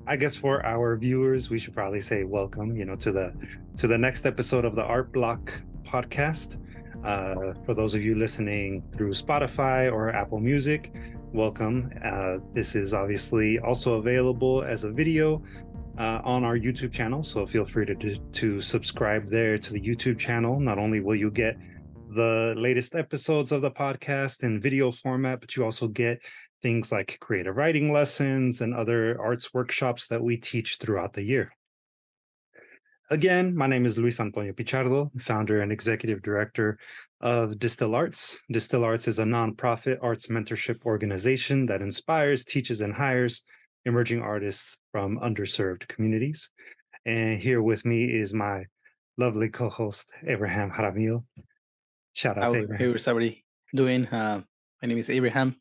I guess for our viewers, we should probably say welcome, to the next episode of the Art Block podcast. For those of you listening through Spotify or Apple Music, welcome. This is obviously also available as a video on our YouTube channel, so feel free to subscribe there to the YouTube channel. Not only will you get the latest episodes of the podcast in video format, but you also get things like creative writing lessons and other arts workshops that we teach throughout the year. Again, my name is Luis Antonio Pichardo, founder and executive director of Distill Arts. Distill Arts is a nonprofit arts mentorship organization that inspires, teaches, and hires emerging artists from underserved communities. And here with me is my lovely co-host, Abraham Jaramillo. Shout out to Abraham. How's everybody doing? My name is Abraham,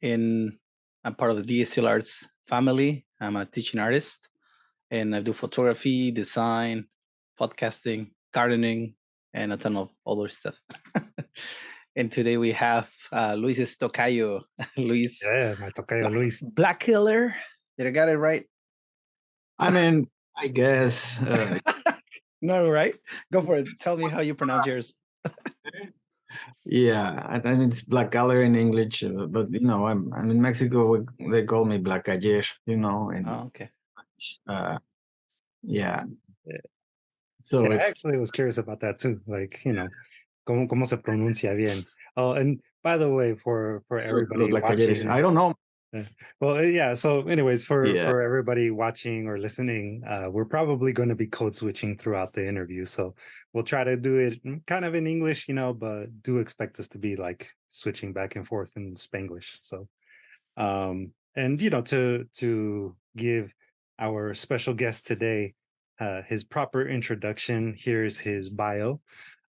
and I'm part of the DSTL Arts family. I'm a teaching artist, and I do photography, design, podcasting, gardening, and a ton of other stuff. And today we have Luis's tocayo, Luis. Yeah, my tocayo Luis. Blackaller. Did I get it right? I mean, I guess. No, right? Go for it. Tell me how you pronounce yours. Yeah, I think it's Blackaller in English, but I'm in Mexico. They call me Blackaller, and Okay. Yeah. So I actually was curious about that too. Like, cómo se pronuncia bien. Oh, and by the way, for everybody watching, I don't know. Well, yeah. So, anyways, for everybody watching or listening, we're probably going to be code switching throughout the interview. So we'll try to do it kind of in English, but do expect us to be like switching back and forth in Spanglish. So, and to give our special guest today his proper introduction, here's his bio.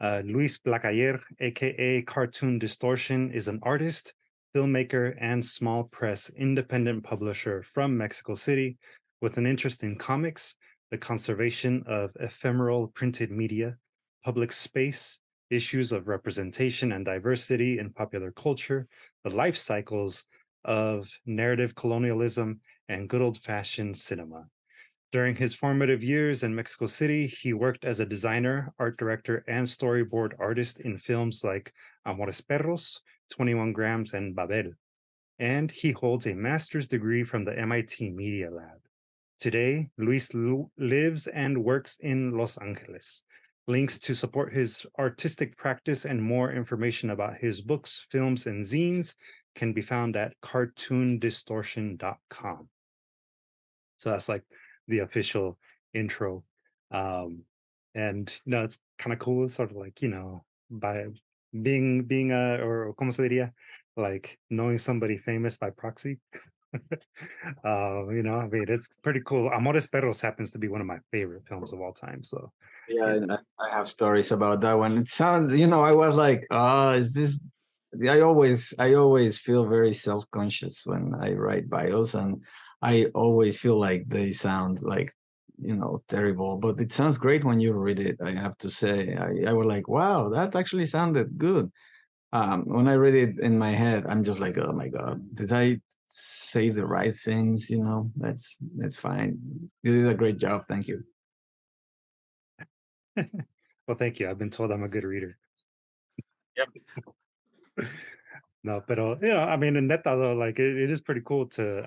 Luis Blackaller, a.k.a. Cartoon Distortion, is an artist, filmmaker, and small press independent publisher from Mexico City with an interest in comics, the conservation of ephemeral printed media, public space, issues of representation and diversity in popular culture, the life cycles of narrative colonialism, and good old-fashioned cinema. During his formative years in Mexico City, he worked as a designer, art director, and storyboard artist in films like Amores Perros, 21 Grams, and Babel. And he holds a master's degree from the MIT Media Lab. Today, Luis lives and works in Los Angeles. Links to support his artistic practice and more information about his books, films, and zines can be found at cartoondistortion.com. So that's like the official intro. And it's kind of cool, sort of like, by being or como se diría, like knowing somebody famous by proxy. I mean, it's pretty cool. Amores Perros happens to be one of my favorite films of all time. So yeah, I have stories about that one. It sounds, I was like, is this? I always feel very self-conscious when I write bios, and I always feel like they sound like, terrible. But it sounds great when you read it. I have to say, I was like, wow, that actually sounded good. When I read it in my head, I'm just like, oh my god, did I say the right things? That's fine. You did a great job. Thank you. Well, thank you. I've been told I'm a good reader. Yep. No, pero I mean, in neta though, like it is pretty cool to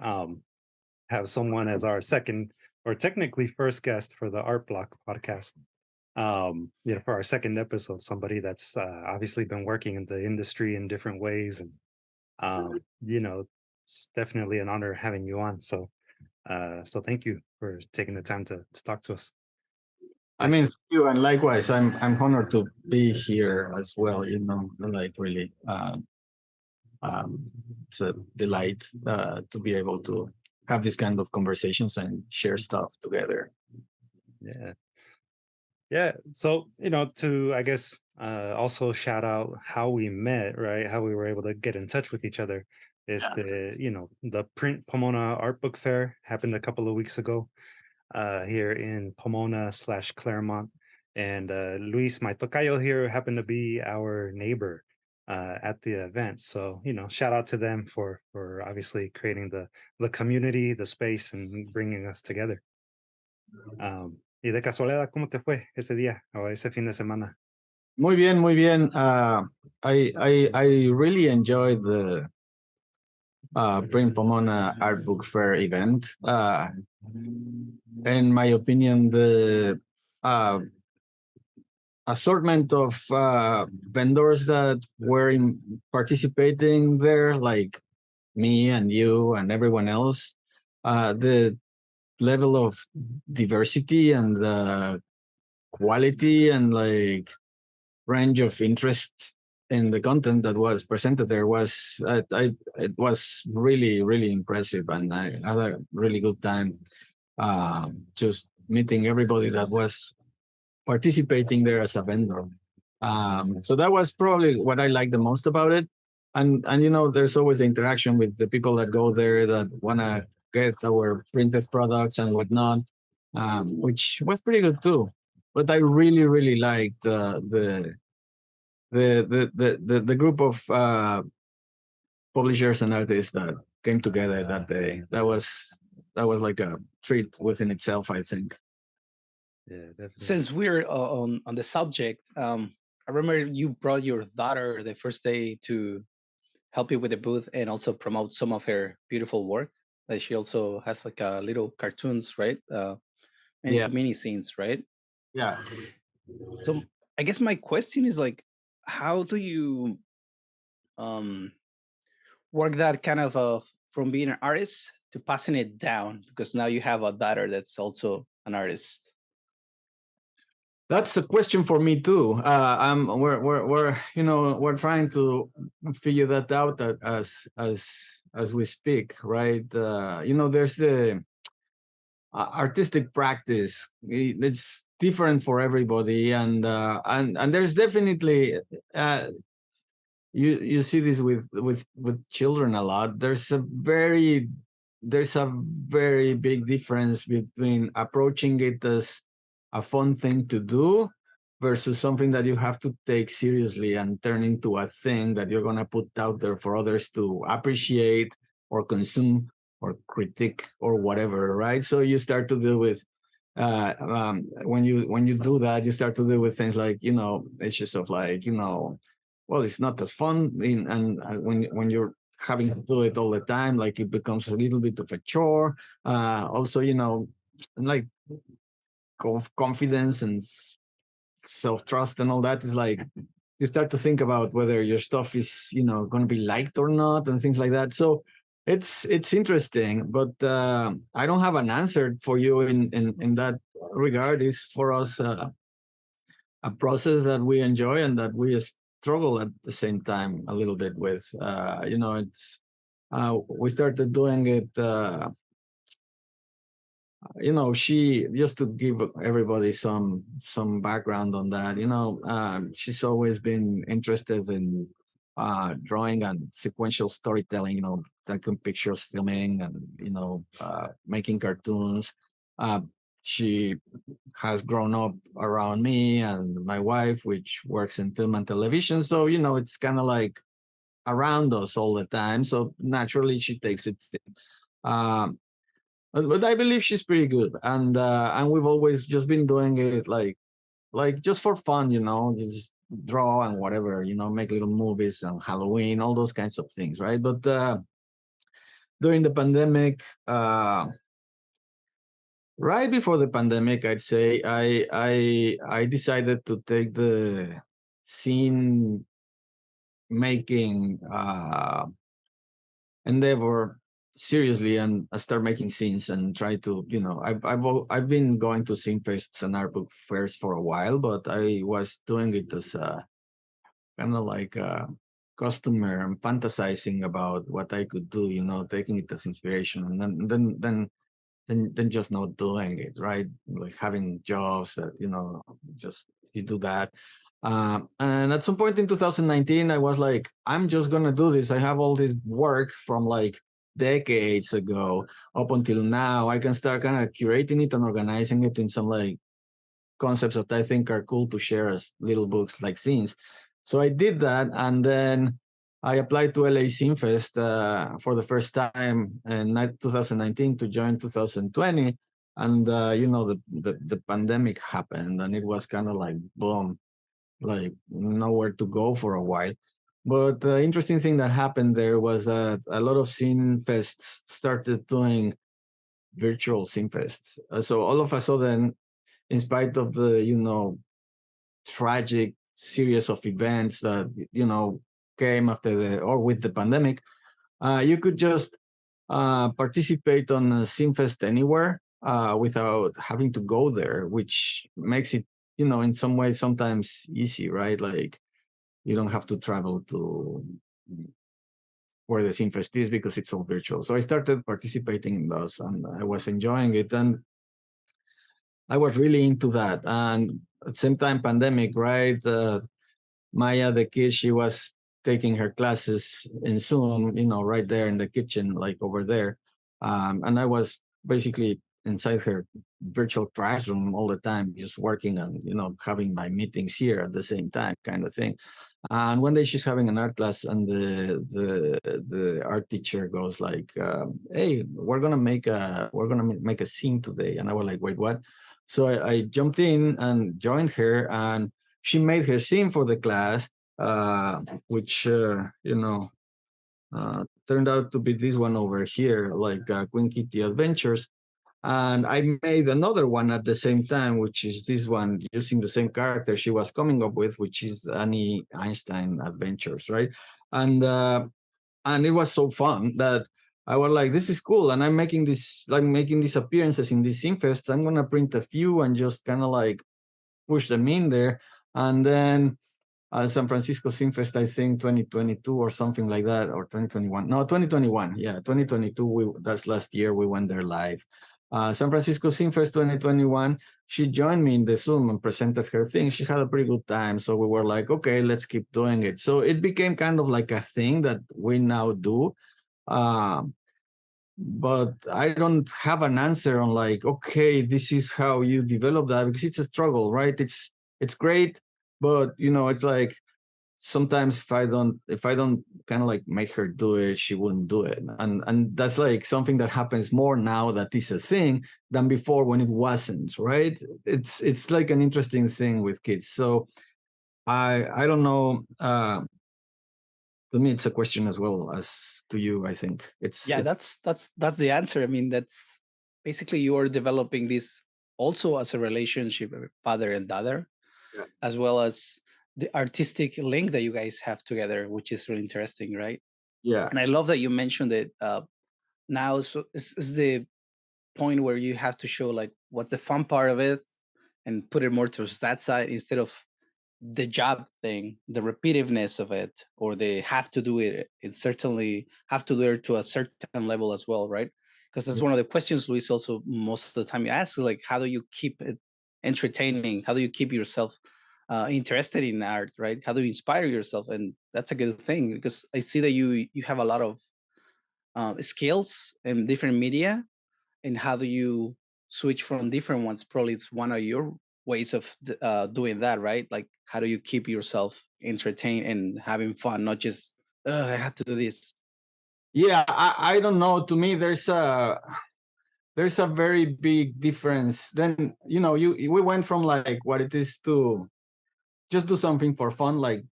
have someone as our second or technically first guest for the Art Block podcast. For our second episode, somebody that's obviously been working in the industry in different ways, and it's definitely an honor having you on. So thank you for taking the time to talk to us. I mean, thank you, and likewise, I'm honored to be here as well. Like really, it's a delight to be able to have this kind of conversations and share stuff together. Yeah. So, to, I guess, also shout out how we met, right? How we were able to get in touch with each other is the Print Pomona Art Book Fair happened a couple of weeks ago here in Pomona/Claremont. And Luis, my tocayo here, happened to be our neighbor at the event. So, shout out to them for obviously creating the community, the space, and bringing us together. Y de casualidad, ¿cómo te fue ese día o ese fin de semana? Muy bien, muy bien. I really enjoyed the Print Pomona Art Book Fair event. In my opinion, the assortment of vendors that were participating there, like me and you and everyone else, the level of diversity and the quality and like range of interest in the content that was presented there was it was really impressive, and I had a really good time just meeting everybody that was participating there as a vendor. So that was probably what I liked the most about it. And there's always the interaction with the people that go there that want to get our printed products and whatnot, which was pretty good too. But I really liked the group of publishers and artists that came together that day. That was like a treat within itself, I think. Yeah, definitely. Since we're on the subject, I remember you brought your daughter the first day to help you with the booth and also promote some of her beautiful work. Like she also has like a little cartoons, right? And Yeah. mini scenes, right? Yeah. So I guess my question is like, how do you work that kind of from being an artist to passing it down? Because now you have a daughter that's also an artist. That's a question for me too. We're trying to figure that out as we speak, right? There's the artistic practice. It's different for everybody, and there's definitely you see this with children a lot. There's a very big difference between approaching it as a fun thing to do versus something that you have to take seriously and turn into a thing that you're going to put out there for others to appreciate or consume or critique or whatever, right? So you start to deal with when you do that, you start to deal with things like issues of like well, it's not as fun, and when you're having to do it all the time, like it becomes a little bit of a chore. Also, like confidence and self-trust and all that is like you start to think about whether your stuff is going to be liked or not and things like that. So it's interesting, but I don't have an answer for you in that regard. It's for us a process that we enjoy and that we struggle at the same time a little bit with. It's we started doing it. She, just to give everybody some background on that. She's always been interested in drawing and sequential storytelling. Taking pictures, filming, and making cartoons. She has grown up around me and my wife, which works in film and television. So, it's kind of like around us all the time. So naturally she takes it. But I believe she's pretty good. And we've always just been doing it like just for fun, just draw and whatever, make little movies and Halloween, all those kinds of things. Right. But during the pandemic, right before the pandemic, I'd say I decided to take the scene making endeavor seriously and start making scenes and try to I've been going to scene fests and art book fairs for a while, but I was doing it as a kind of like a customer and fantasizing about what I could do, taking it as inspiration, and then just not doing it, right? Like having jobs that just you do that. And at some point in 2019, I was like, I'm just gonna do this. I have all this work from like decades ago up until now. I can start kind of curating it and organizing it in some like concepts that I think are cool to share as little books like scenes. So I did that, and then I applied to LA Scene Fest for the first time in 2019 to join 2020. And the pandemic happened, and it was kind of like boom, like nowhere to go for a while. But the interesting thing that happened there was that a lot of scene fests started doing virtual scene fests. So all of a sudden, in spite of the tragic series of events that came after with the pandemic, you could just participate on a scene fest anywhere without having to go there, which makes it in some ways sometimes easy, right? Like you don't have to travel to where the scene fest is because it's all virtual. So I started participating in those, and I was enjoying it, and I was really into that. And at the same time, pandemic, right? Maya, the kid, she was taking her classes in Zoom, right there in the kitchen, like over there. And I was basically inside her virtual classroom all the time, just working on, having my meetings here at the same time, kind of thing. And one day she's having an art class, and the art teacher goes like, "Hey, we're gonna make a scene today." And I was like, "Wait, what?" So I jumped in and joined her, and she made her scene for the class, which turned out to be this one over here, like Queen Kitty Adventures. And I made another one at the same time, which is this one using the same character she was coming up with, which is Annie Einstein Adventures, right? And it was so fun that I was like, this is cool. And I'm making these appearances in this Infest. I'm gonna print a few and just kind of like push them in there. And then San Francisco Sinfest, I think 2022 or something like that, or 2021. No, 2021. Yeah, 2022. That's last year. We went there live. San Francisco Sinfest 2021. She joined me in the Zoom and presented her thing. She had a pretty good time, so we were like, okay, let's keep doing it. So it became kind of like a thing that we now do. But I don't have an answer on like, okay, this is how you develop that, because it's a struggle, right? It's great, but it's like sometimes if I don't kind of like make her do it, she wouldn't do it. And that's like something that happens more now that is a thing than before when it wasn't, right? It's like an interesting thing with kids. So I don't know. To me, it's a question as well as to you. I think it's that's the answer. I mean, that's basically you are developing this also as a relationship with father and daughter, as well as the artistic link that you guys have together, which is really interesting, right? Yeah. And I love that you mentioned that now so is the point where you have to show like what the fun part of it and put it more towards that side instead of the job thing, the repetitiveness of it, or they have to do it. It certainly have to do it to a certain level as well, right? Because that's one of the questions Luis also most of the time asks, like, how do you keep it entertaining? How do you keep yourself interested in art, right? How do you inspire yourself? And that's a good thing because I see that you have a lot of skills in different media, and how do you switch from different ones? Probably it's one of your ways of doing that, right? Like how do you keep yourself entertained and having fun, not just I have to do this. Yeah, I don't know. To me, there's a very big difference. Then we went from like what it is to just do something for fun, like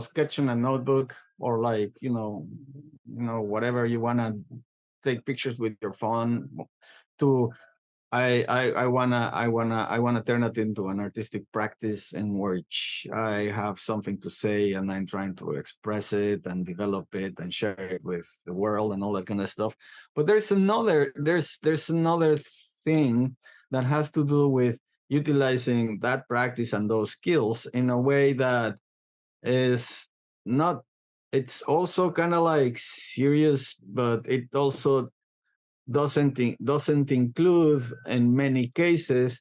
sketch in a notebook, or like whatever you want to take pictures with your phone, to I wanna turn it into an artistic practice in which I have something to say and I'm trying to express it and develop it and share it with the world and all that kind of stuff. But there's another thing that has to do with utilizing that practice and those skills in a way that is not, it's also kind of like serious, but it also doesn't include in many cases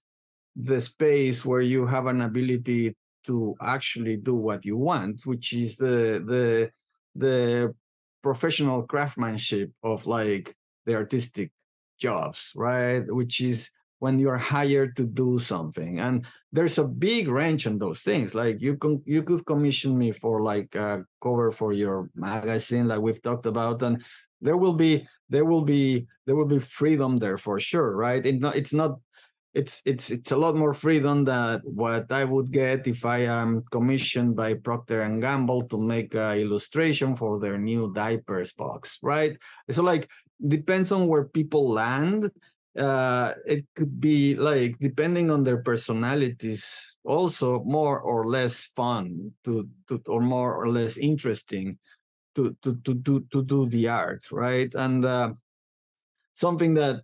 the space where you have an ability to actually do what you want, which is the professional craftsmanship of like the artistic jobs, right? Which is when you're hired to do something. And there's a big range on those things. Like you could commission me for like a cover for your magazine, like we've talked about, and there will be freedom there for sure, right? It's a lot more freedom than what I would get if I am commissioned by Procter and Gamble to make an illustration for their new diapers box, right? So like depends on where people land. It could be like depending on their personalities, also more or less fun to or more or less interesting to do the art, right? And something that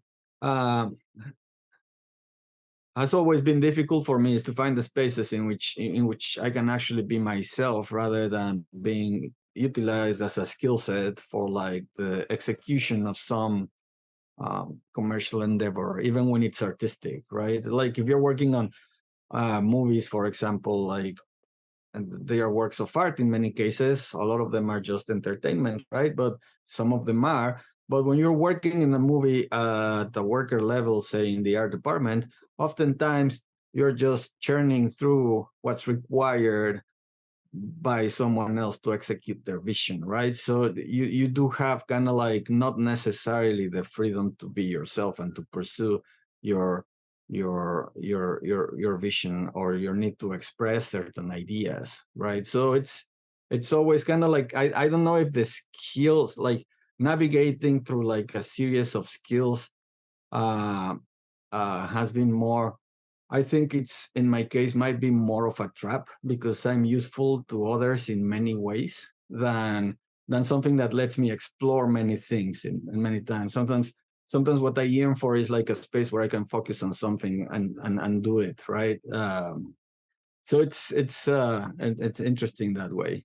has always been difficult for me is to find the spaces in which I can actually be myself rather than being utilized as a skill set for like the execution of some commercial endeavor, even when it's artistic, right? Like if you're working on movies, for example, like, and they are works of art in many cases. A lot of them are just entertainment, right? But some of them are. But when you're working in a movie at the worker level, say in the art department, oftentimes you're just churning through what's required by someone else to execute their vision, right? So you do have kind of like not necessarily the freedom to be yourself and to pursue your vision or your need to express certain ideas, right? So it's always kind of like I don't know if the skills, like navigating through like a series of skills has been more, I think it's, in my case, might be more of a trap because I'm useful to others in many ways than something that lets me explore many things in many times. Sometimes what I yearn for is like a space where I can focus on something and do it, right? So it's interesting that way.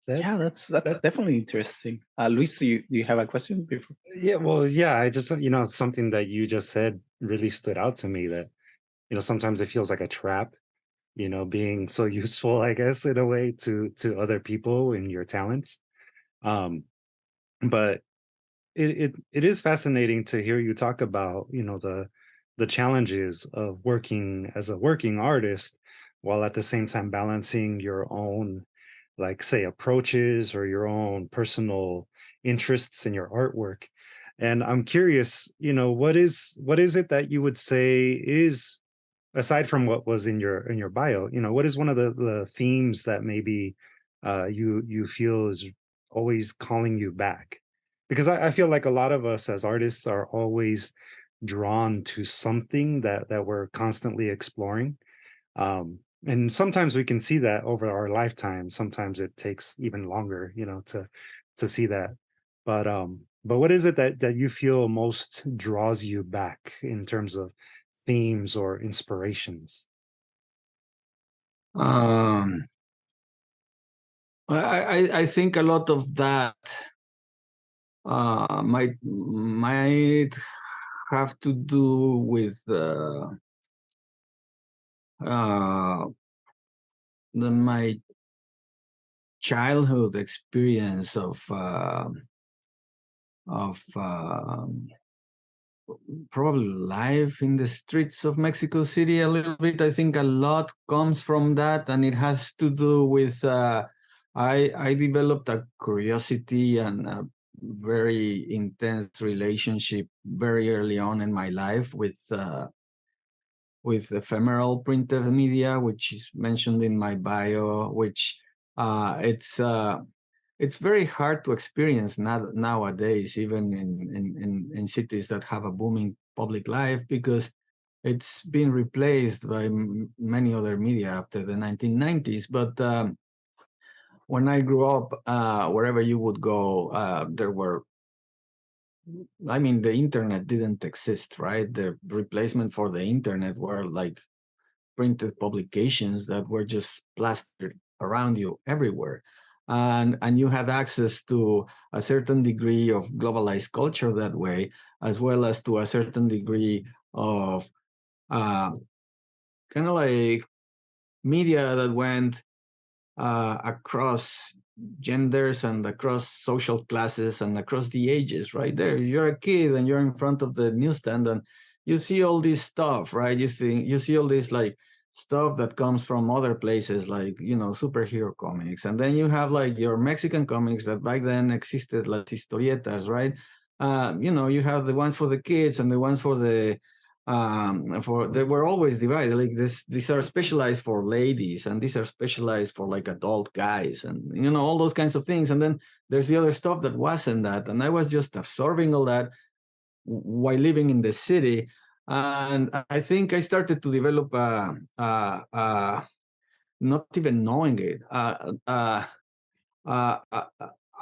Yeah, that's definitely interesting. Luis, do you have a question before? Yeah, well, yeah, I just, something that you just said really stood out to me, that, sometimes it feels like a trap, being so useful, I guess, in a way to other people and your talents. Um, but it is fascinating to hear you talk about, the challenges of working as a working artist while at the same time balancing your own, like, say, approaches or your own personal interests in your artwork. And I'm curious, what is it that you would say is, aside from what was in your bio, what is one of the themes that maybe you feel is always calling you back? Because I feel like a lot of us as artists are always drawn to something that we're constantly exploring. And sometimes we can see that over our lifetime. Sometimes it takes even longer, to see that. But what is it that you feel most draws you back in terms of themes or inspirations? I think a lot of that might have to do with my childhood experience of probably life in the streets of Mexico City a little bit. I think a lot comes from that, and it has to do with I developed a curiosity and a very intense relationship very early on in my life with ephemeral printed media, which is mentioned in my bio, which it's very hard to experience nowadays, even in cities that have a booming public life, because it's been replaced by many other media after the 1990s. But when I grew up, wherever you would go, there were, I mean, the internet didn't exist, right? The replacement for the internet were like printed publications that were just plastered around you everywhere. And you had access to a certain degree of globalized culture that way, as well as to a certain degree of kind of like media that went across genders and across social classes and across the ages, right? There, you're a kid and you're in front of the newsstand and you see all this stuff, right? You see all this like stuff that comes from other places, like, you know, superhero comics, and then you have like your Mexican comics that back then existed, like historietas, right? You know, you have the ones for the kids and the ones for the they were always divided. Like these are specialized for ladies, and these are specialized for like adult guys, and you know, all those kinds of things. And then there's the other stuff that wasn't that, and I was just absorbing all that while living in the city. And I think I started to develop not even knowing it,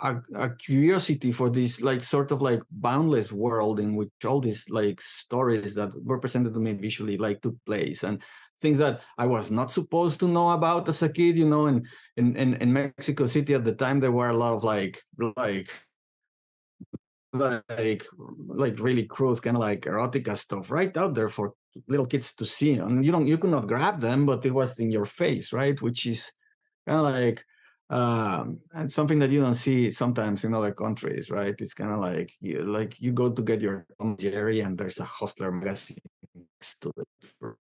a curiosity for this like sort of like boundless world in which all these like stories that were presented to me visually like took place, and things that I was not supposed to know about as a kid. You know, in Mexico City at the time, there were a lot of like really crude kind of like erotica stuff right out there for little kids to see, and you could not grab them, but it was in your face, right? Which is kind of like and something that you don't see sometimes in other countries, right? It's kind of like you go to get your Tom and Jerry and there's a Hustler magazine next to it,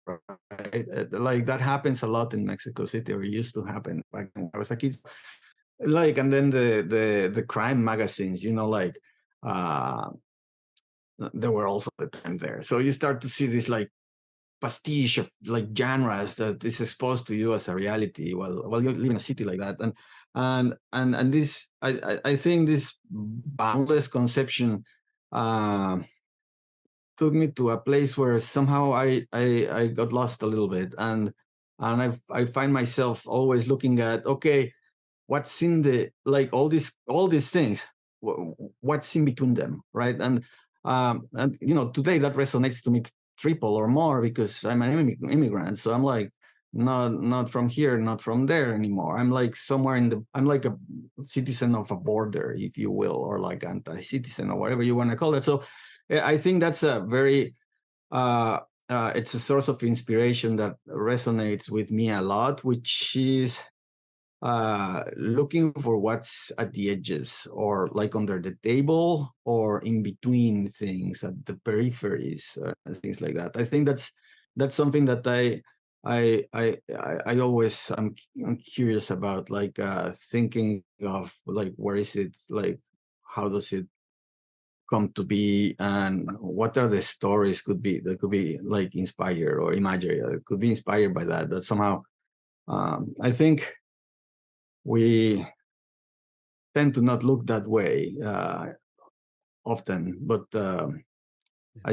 right? Like that happens a lot in Mexico City, or it used to happen back when I was a kid. Like, and then the crime magazines, you know, like uh there were also the time there. So you start to see this like pastiche of like genres that is exposed to you as a reality while you live in a city like that. And this I think this boundless conception took me to a place where somehow I got lost a little bit, and I find myself always looking at, okay, what's in the like all these things, what's in between them, right? And you know, today that resonates to me triple or more because I'm an immigrant, so I'm like not from here, not from there anymore. I'm like somewhere I'm like a citizen of a border, if you will, or like anti-citizen or whatever you want to call it. So I think that's a very it's a source of inspiration that resonates with me a lot, which is looking for what's at the edges, or like under the table, or in between things at the peripheries, and things like that. I think that's something that I always I'm curious about, like thinking of like where is it, like how does it come to be, and what are the stories could be like inspired or imaginary, could be inspired by that somehow. I think we tend to not look that way often, but I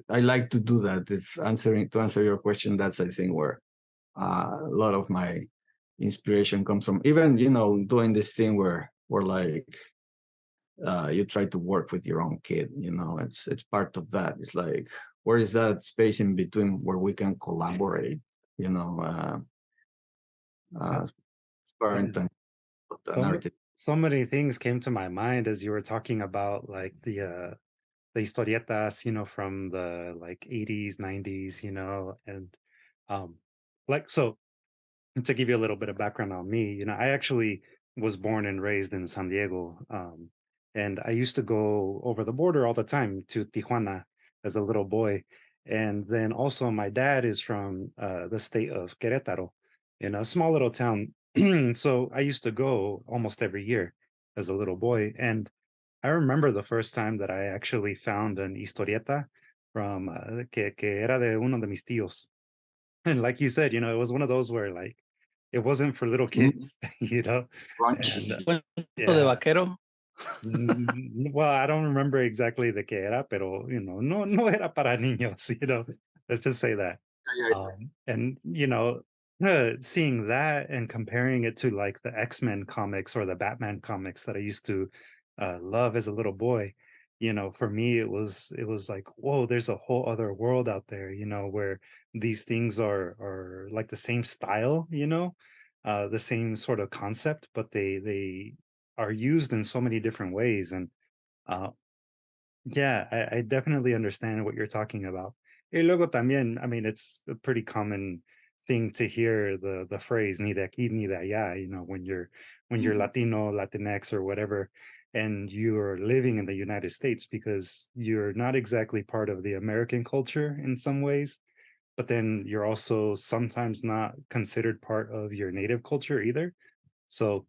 like to do that. To answer your question, that's I think where a lot of my inspiration comes from. Even, you know, doing this thing where like you try to work with your own kid, you know, it's part of that. It's like, where is that space in between where we can collaborate, you know, parent and narrative. So many things came to my mind as you were talking about like the historietas, you know, from the like 80s, 90s, you know, and um like so to give you a little bit of background on me, you know, I actually was born and raised in San Diego. And I used to go over the border all the time to Tijuana as a little boy. And then also my dad is from the state of Querétaro, in a small little town. So I used to go almost every year as a little boy. And I remember the first time that I actually found an historieta from que era de uno de mis tíos. And like you said, you know, it was one of those where like it wasn't for little kids, you know, and Cuento de yeah. vaquero. Well, I don't remember exactly the que era, pero you know, no era para niños, you know. Let's just say that. And you know, seeing that and comparing it to like the X-Men comics or the Batman comics that I used to love as a little boy, you know, for me it was like, whoa, there's a whole other world out there, you know, where these things are like the same style, you know, the same sort of concept, but they are used in so many different ways. And uh, yeah, I definitely understand what you're talking about. Y luego también, I mean, it's a pretty common thing to hear the phrase "ni de aquí ni de allá," you know, when you're Latino, Latinx, or whatever. and you're living in the United States, because you're not exactly part of the American culture in some ways, but then you're also sometimes not considered part of your native culture either. So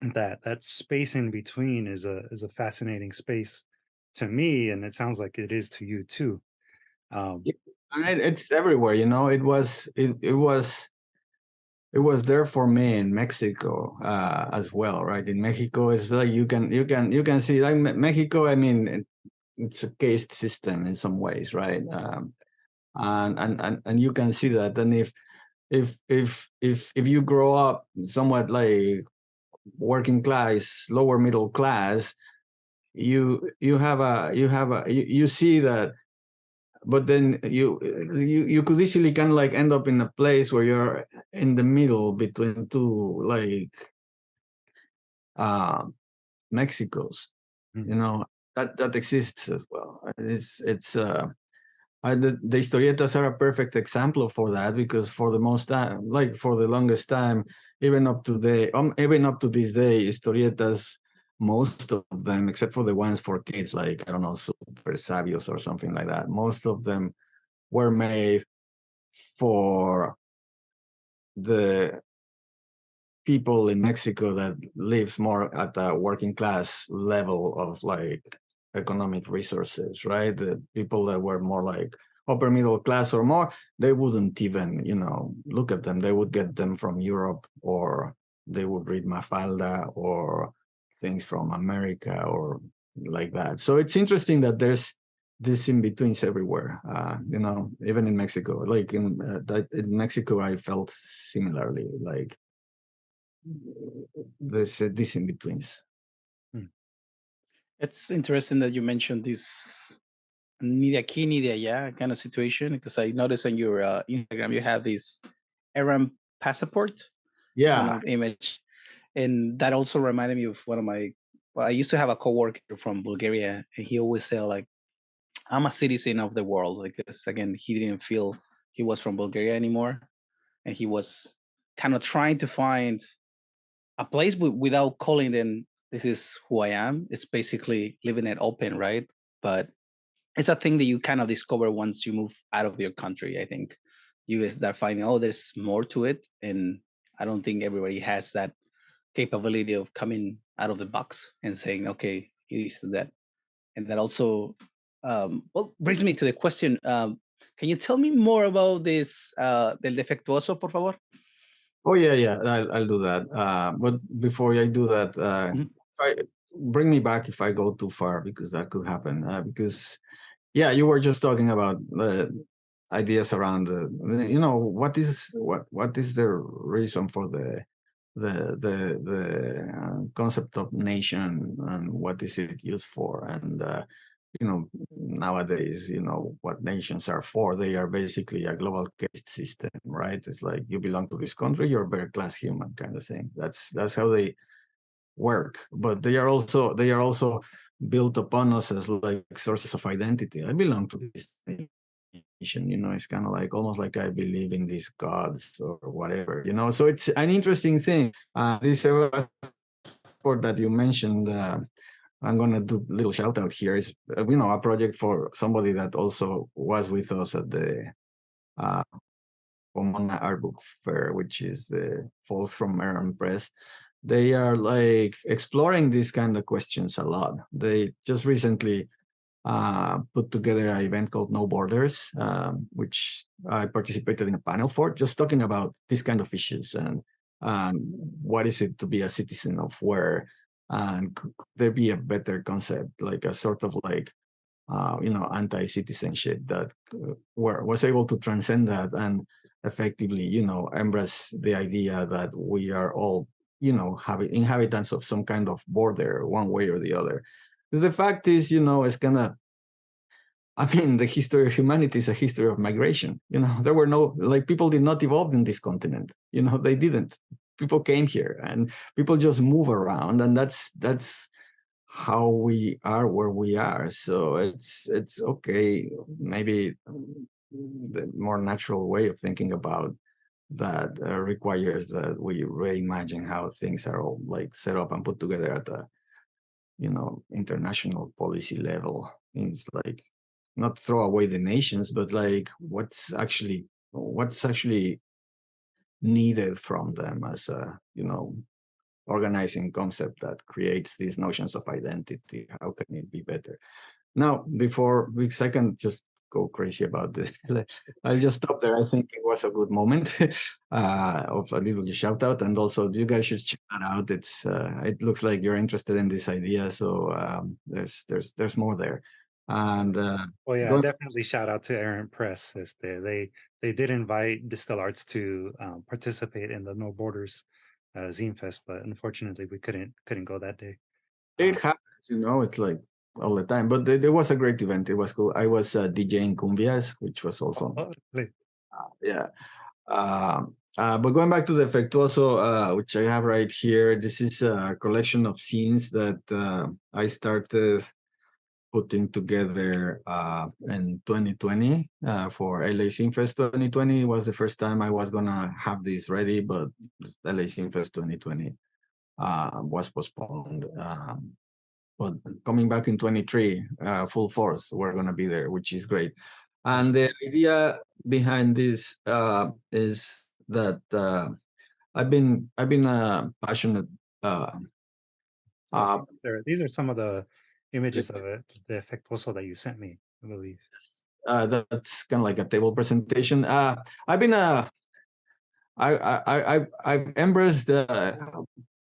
that space in between is a fascinating space to me, and it sounds like it is to you too. Um, Yeah, and it's everywhere. It was there for me in Mexico as well, right? In Mexico, it's like you can see like Mexico. I mean, it's a caste system in some ways, right? And you can see that. And if you grow up somewhat like working class, lower middle class, you see that. But then you could easily kind of like end up in a place where you're in the middle between two like uh Mexicos, you mm, know, that exists as well. The historietas are a perfect example for that, because for the most time, like for the longest time, even up to this day, historietas, most of them, except for the ones for kids, like I don't know, Super Sabios or something like that, most of them were made for the people in Mexico that lives more at a working class level of like economic resources, right? The people that were more like upper middle class or more, they wouldn't even, look at them. They would get them from Europe, or they would read Mafalda or things from America or like that. So it's interesting that there's this in betweens everywhere. Even in Mexico, like in Mexico, I felt similarly, like there's this in betweens. mm, It's interesting that you mentioned this ni de aquí ni de allá kind of situation, because I noticed on your Instagram you have this Arab passport kind Yeah. of image, and that also reminded me of one of my. Well, I used to have a coworker from Bulgaria, and he always said like, "I'm a citizen of the world," because again he didn't feel he was from Bulgaria anymore, and he was kind of trying to find a place without calling them this is who I am. It's basically living it open, right? But it's a thing that you kind of discover once you move out of your country. I think you start finding, oh, there's more to it, and I don't think everybody has that capability of coming out of the box and saying, okay, it is that. And that also, brings me to the question. Can you tell me more about this del defectuoso, por favor? Oh yeah. I'll do that. But before I do that, Mhm. bring me back if I go too far, because that could happen. Because yeah, you were just talking about ideas around what is the reason for the concept of nation, and what is it used for. And nowadays, what nations are for. They are basically a global caste system, right? It's like you belong to this country, you're a better class human kind of thing. That's how they work. But they are also built upon us as like sources of identity. I belong to this nation. It's kind of like almost like I believe in these gods or whatever. So it's an interesting thing. This sport that you mentioned, I'm gonna do a little shout out here. Is a project for somebody that also was with us at the Pomona Art Book Fair, which is the folks from Maryland Press. They are like exploring these kind of questions a lot. They just recently put together an event called No Borders, which I participated in a panel for, just talking about these kind of issues and what is it to be a citizen of where, and could there be a better concept, like a sort of like anti-citizenship that was able to transcend that and effectively, embrace the idea that we are all, inhabitants of some kind of border, one way or the other. The fact is, it's kind of, I mean, the history of humanity is a history of migration. There were no, like, people did not evolve in this continent. They didn't. People came here, and people just move around, and that's how we are where we are. So it's okay. Maybe the more natural way of thinking about that requires that we reimagine how things are all like set up and put together international policy level. It's like not throw away the nations, but like what's actually needed from them as a organizing concept that creates these notions of identity. How can it be better? Now, before we second just go crazy about this, I'll just stop there. I think it was a good moment of a little shout out, and also you guys should check that out. It looks like you're interested in this idea, so there's more there. And well, yeah, definitely shout out to Aaron Press. They did invite Distill Arts to participate in the No Borders Zine Fest, but unfortunately we couldn't go that day. It happens, it's like all the time. But there was a great event. It was cool. I was DJing cumbias, which was also yeah. But going back to the Defectuoso, which I have right here, this is a collection of scenes that I started putting together in 2020 for LA Scene Fest 2020. Was the first time I was gonna have this ready, but LA Scene Fest 2020 was postponed. But coming back in 23, full force, we're gonna be there, which is great. And the idea behind this is that I've been passionate. These are some of the images of it, the Defectuoso that you sent me, I believe. That's kind of like a table presentation. I've been I've embraced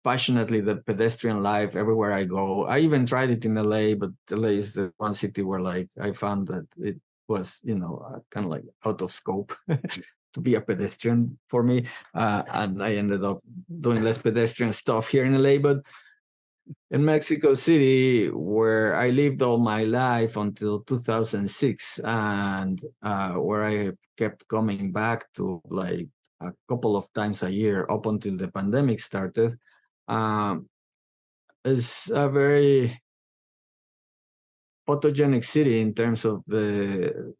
passionately the pedestrian life everywhere I go. I even tried it in LA, but LA is the one city where like I found that it was kind of like out of scope to be a pedestrian for me, and I ended up doing less pedestrian stuff here in LA. But in Mexico City, where I lived all my life until 2006, and where I kept coming back to like a couple of times a year up until the pandemic started, is a very photogenic city in terms of the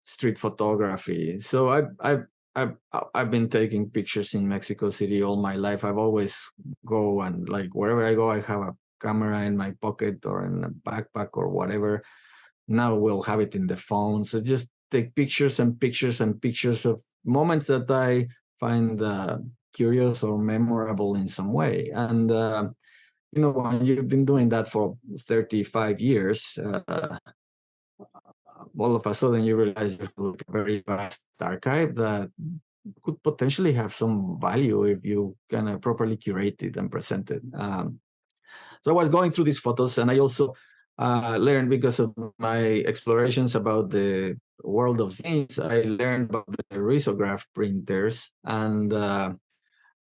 street photography. So I've been taking pictures in Mexico City all my life. I've always go and like wherever I go, I have a camera in my pocket or in a backpack or whatever. Now we'll have it in the phone. So just take pictures and pictures and pictures of moments that I find curious or memorable in some way. And when you've been doing that for 35 years, all of a sudden you realize you have a very vast archive that could potentially have some value if you kind of properly curate it and present it. So I was going through these photos, and I also learned, because of my explorations about the world of zines, I learned about the risograph printers, and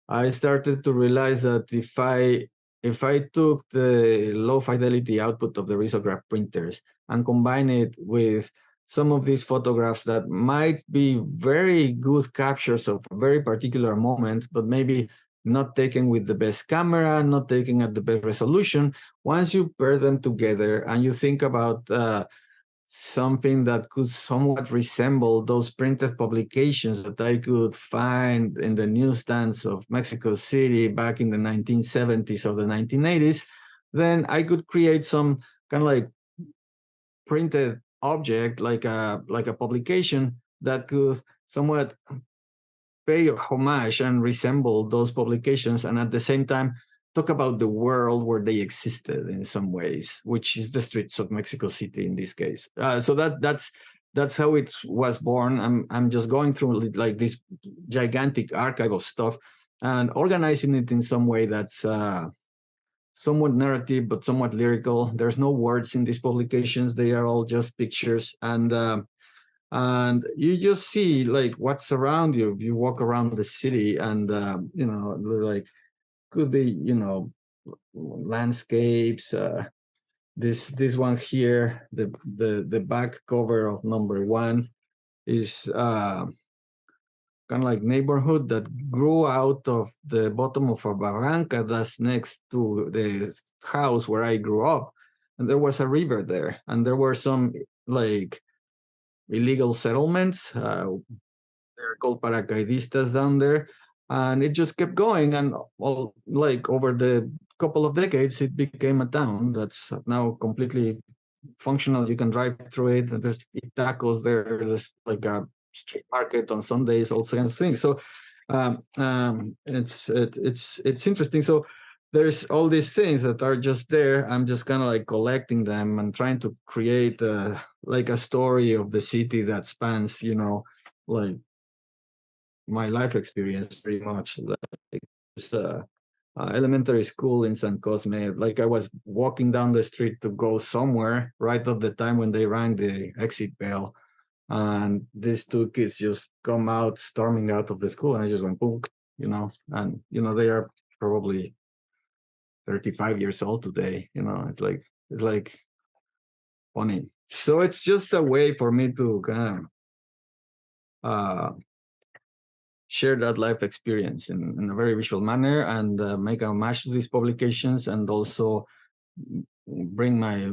I started to realize that if I took the low fidelity output of the risograph printers and combine it with some of these photographs that might be very good captures of a very particular moment, but maybe not taken with the best camera, not taken at the best resolution, once you pair them together and you think about something that could somewhat resemble those printed publications that I could find in the newsstands of Mexico City back in the 1970s or the 1980s, then I could create some kind of like printed object, like a publication that could somewhat pay homage and resemble those publications, and at the same time talk about the world where they existed in some ways, which is the streets of Mexico City in this case. So that's how it was born. I'm just going through like this gigantic archive of stuff and organizing it in some way that's somewhat narrative but somewhat lyrical. There's no words in these publications; they are all just pictures, and you just see like what's around you. You walk around the city, and like could be landscapes. This one here, the back cover of number 1 is kind of like neighborhood that grew out of the bottom of a barranca that's next to the house where I grew up, and there was a river there, and there were some like illegal settlements. They're called paracaidistas down there, and it just kept going. And all like over the couple of decades, it became a town that's now completely functional. You can drive through it. There's tacos there. There's like a street market on Sundays, all kinds of things. So it's interesting. So there's all these things that are just there. I'm just kind of like collecting them and trying to create like a story of the city that spans, like my life experience pretty much. Like it's elementary school in San Cosme. Like I was walking down the street to go somewhere right at the time when they rang the exit bell, and these two kids just come out storming out of the school, and I just went boom, and they are probably 35 years old today. It's like funny. So it's just a way for me to kind of share that life experience in a very visual manner, and make a match to these publications, and also bring my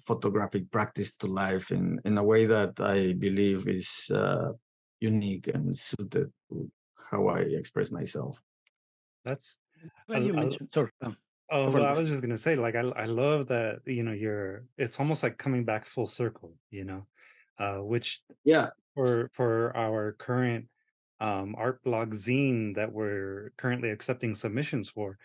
photographic practice to life in a way that I believe is unique and suited to how I express myself. That's When you mentioned, sorry. Oh, well, I was just gonna say, like, I love that, it's almost like coming back full circle, which Yeah. for our current art blog zine that we're currently accepting submissions for,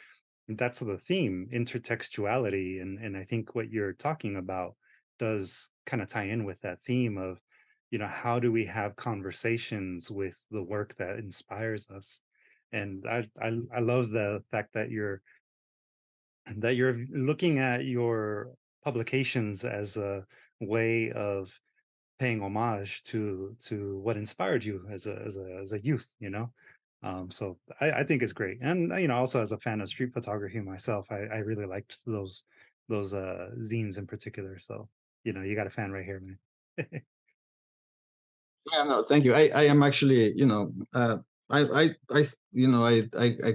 that's the theme, intertextuality. And I think what you're talking about does kind of tie in with that theme of, how do we have conversations with the work that inspires us? And I love the fact that you're looking at your publications as a way of paying homage to what inspired you as a youth. So I think it's great. And also as a fan of street photography myself, I really liked those zines in particular. So you got a fan right here, man. Yeah, no, thank you. I am actually, I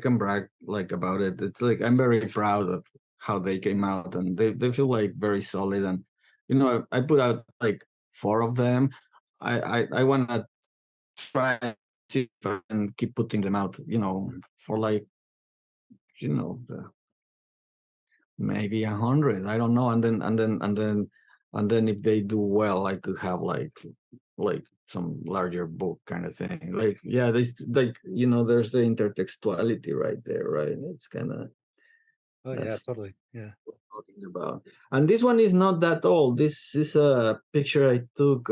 can brag like about it. It's like I'm very proud of how they came out, and they feel like very solid. And I put out like 4 of them. I want to try and see if I can keep putting them out, for like, maybe 100. I don't know. And then if they do well, I could have like some larger book kind of thing. Like, yeah, there's like, there's the intertextuality right there, right? It's kind of, Oh yeah, totally. Yeah. what I'm talking about. And this one is not that old. This is a picture I took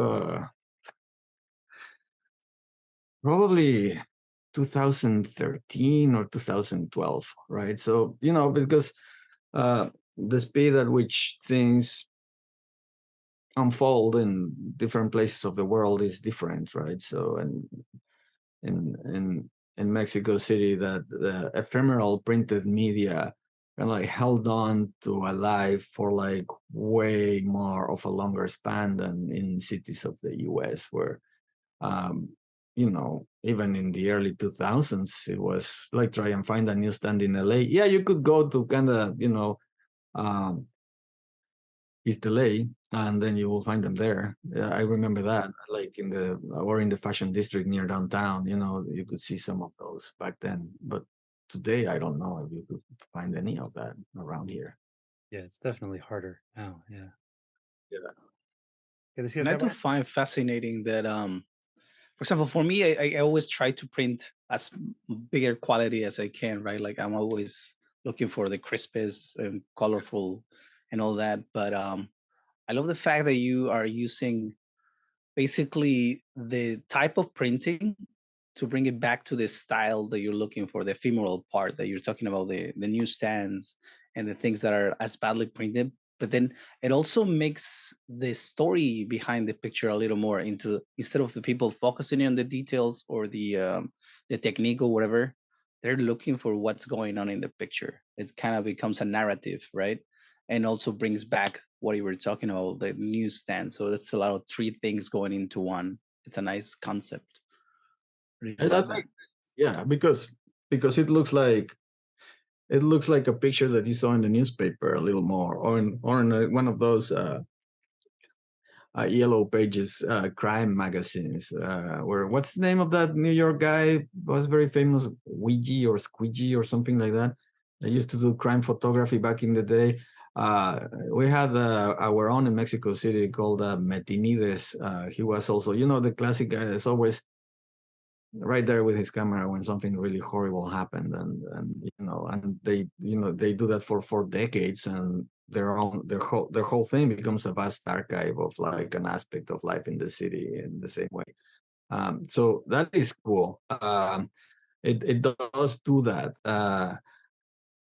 probably 2013 or 2012, right? So, because the speed at which things unfold in different places of the world is different, right? So, and in Mexico City, that the ephemeral printed media kind of like held on to a life for like way more of a longer span than in cities of the US, where even in the early 2000s, it was like try and find a newsstand in LA. Yeah, you could go to kind of um, East LA, and then you will find them there. Yeah, I remember that, like in the fashion district near downtown. You could see some of those back then. But today, I don't know if you could find any of that around here. Yeah, it's definitely harder now. Yeah. Yeah. And I do find fascinating that, for example, for me, I always try to print as bigger quality as I can, right? Like I'm always looking for the crispest and colorful and all that. But I love the fact that you are using basically the type of printing to bring it back to the style that you're looking for, the ephemeral part that you're talking about, the newsstands and the things that are as badly printed. But then it also makes the story behind the picture a little more into, instead of the people focusing on the details or the technique or whatever, they're looking for what's going on in the picture. It kind of becomes a narrative, right? And also brings back what you were talking about, the newsstand. So that's a lot of 3 things going into one. It's a nice concept. Really like that. Yeah, because it looks like a picture that you saw in the newspaper a little more, or in one of those yellow pages crime magazines, where, what's the name of that New York guy, was very famous, Ouija or Squeegee or something like that. I used to do crime photography back in the day. We had our own in Mexico City called Metinides. He was also, the classic guy that's always right there with his camera when something really horrible happened, and they do that for decades, and their whole thing becomes a vast archive of like an aspect of life in the city in the same way. So that is cool. It does do that.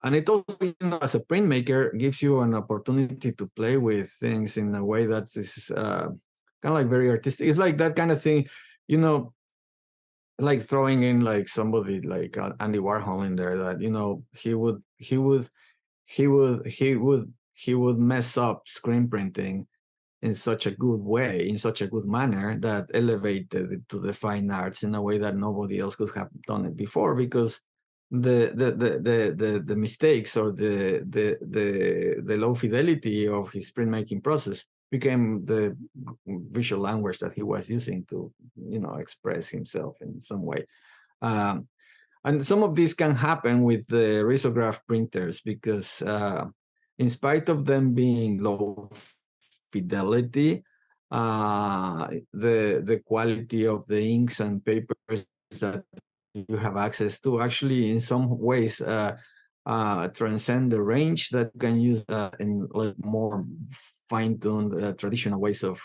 And it also, as a printmaker, gives you an opportunity to play with things in a way that is kind of like very artistic. It's like that kind of thing, like throwing in like somebody like Andy Warhol in there, that he would mess up screen printing in such a good way, in such a good manner, that elevated it to the fine arts in a way that nobody else could have done it before, because the mistakes or the low fidelity of his printmaking process became the visual language that he was using to express himself in some way. And some of this can happen with the risograph printers, because in spite of them being low fidelity, the quality of the inks and papers that you have access to actually in some ways transcend the range that you can use in like more fine-tuned traditional ways of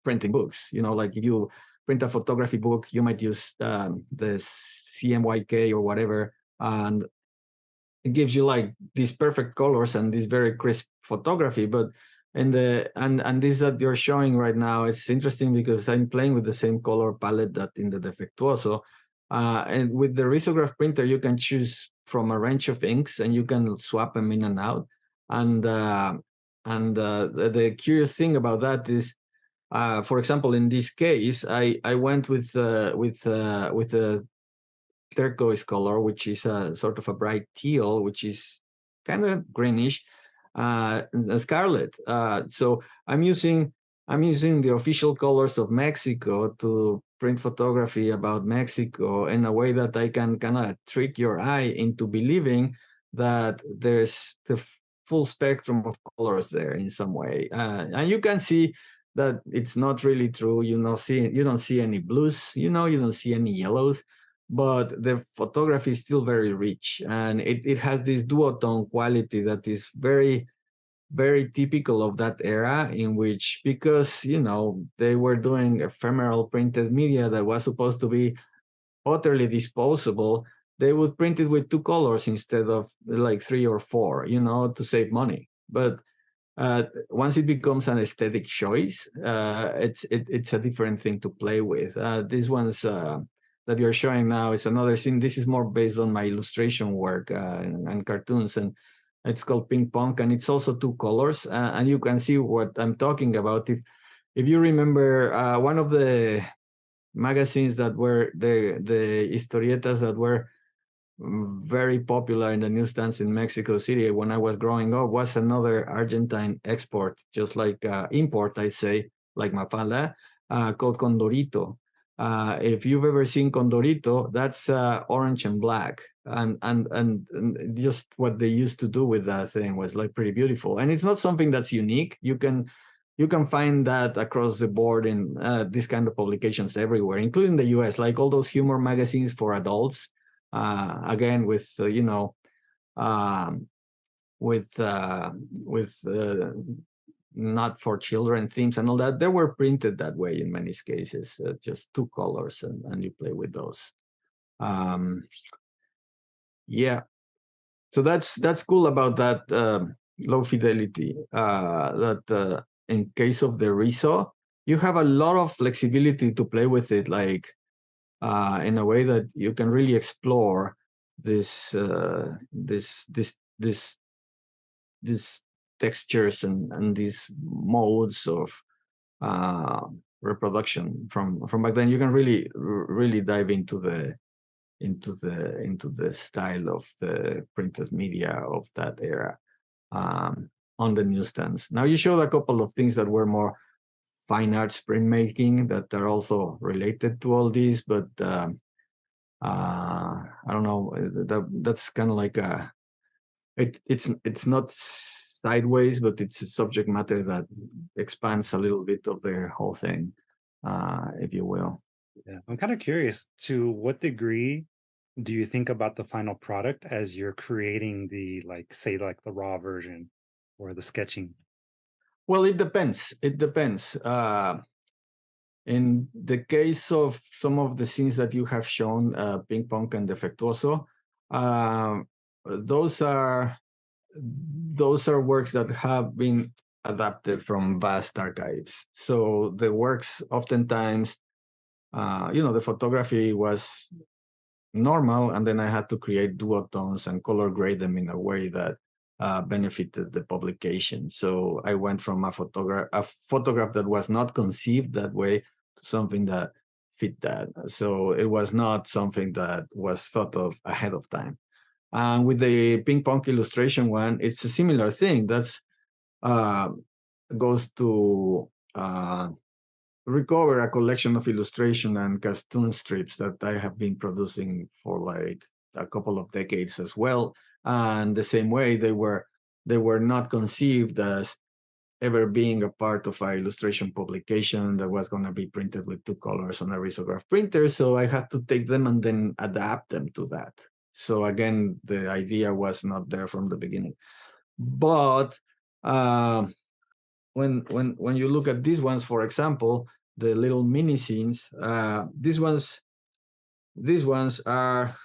printing books. Like if you print a photography book, you might use the CMYK or whatever, and it gives you like these perfect colors and this very crisp photography. But and this that you're showing right now, it's interesting because I'm playing with the same color palette that in the Defectuoso, and with the risograph printer you can choose from a range of inks and you can swap them in and out. And the curious thing about that is, for example, in this case, I went with a turquoise color, which is a sort of a bright teal, which is kind of greenish, scarlet. So I'm using the official colors of Mexico to print photography about Mexico in a way that I can kind of trick your eye into believing that there's the full spectrum of colors there in some way, and you can see that it's not really true. You don't see any blues, you don't see any yellows, but the photography is still very rich, and it has this duotone quality that is very, very typical of that era, in which, because they were doing ephemeral printed media that was supposed to be utterly disposable, they would print it with two colors instead of like three or four, to save money. But once it becomes an aesthetic choice, it's a different thing to play with. These ones that you're showing now is another thing. This is more based on my illustration work and cartoons, and it's called Ping Pong, and it's also two colors, and you can see what I'm talking about. If you remember, one of the magazines that were the historietas that were very popular in the newsstands in Mexico City when I was growing up was another Argentine export, just like import, I say, like Mafalda, called Condorito. If you've ever seen Condorito, that's orange and black, and just what they used to do with that thing was like pretty beautiful. And it's not something that's unique. You can find that across the board in these kind of publications everywhere, including the US, like all those humor magazines for adults. Again, with not for children themes and all that, they were printed that way in many cases, just two colors, and you play with those. Yeah, so that's cool about that low fidelity. That in case of the Riso, you have a lot of flexibility to play with it, like in a way that you can really explore this textures and these modes of reproduction from back then. You can really dive into the style of the printed media of that era on the newsstands. Now, you showed a couple of things that were more fine arts printmaking that are also related to all these, but I don't know. That's kind of like it's not sideways, but it's a subject matter that expands a little bit of the whole thing, if you will. Yeah, I'm kind of curious, to what degree do you think about the final product as you're creating the, like, say, like the raw version or the sketching? Well, it depends. It depends. In the case of some of the scenes that you have shown, Ping Pong and Defectuoso, those are works that have been adapted from vast archives. So the works oftentimes, the photography was normal, and then I had to create duotones and color grade them in a way that benefited the publication. So I went from a photograph that was not conceived that way to something that fit that. So it was not something that was thought of ahead of time. And with the ping pong illustration one, it's a similar thing. That's goes to recover a collection of illustration and cartoon strips that I have been producing for like a couple of decades as well. And the same way, they were not conceived as ever being a part of an illustration publication that was going to be printed with two colors on a risograph printer. So I had to take them and then adapt them to that. So again, the idea was not there from the beginning. But when you look at these ones, for example, the little mini scenes, these ones are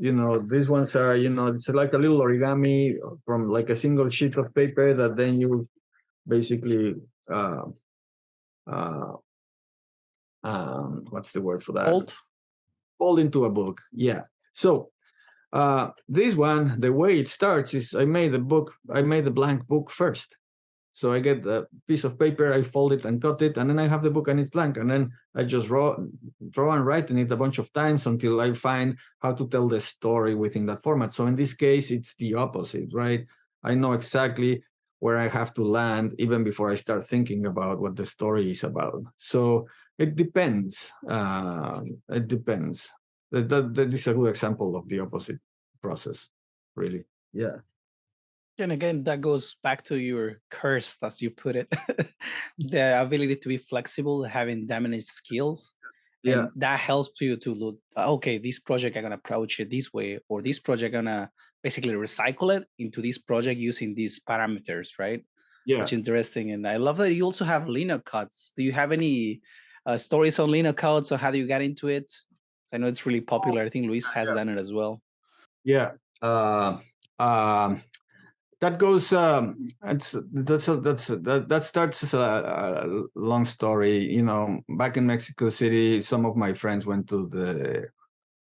these ones are, it's like a little origami from like a single sheet of paper that then you basically what's the word for that? Fold into a book. Yeah. So this one, the way it starts is I made the blank book first. So I get a piece of paper, I fold it and cut it, and then I have the book and it's blank. And then I just draw and write in it a bunch of times until I find how to tell the story within that format. So in this case, it's the opposite, right? I know exactly where I have to land even before I start thinking about what the story is about. So it depends. It depends. That is a good example of the opposite process, really. Yeah. And again, that goes back to your curse, as you put it, the ability to be flexible, having diminished skills. Yeah. And that helps you to look, okay, this project I'm going to approach it this way, or this project I'm going to basically recycle it into this project using these parameters, right? Yeah. Which is interesting. And I love that you also have Lino cuts. Do you have any stories on Lino cuts, or how do you get into it? I know it's really popular. I think Luis has done it as well. Yeah. That goes. That starts as a long story. Back in Mexico City, some of my friends went to the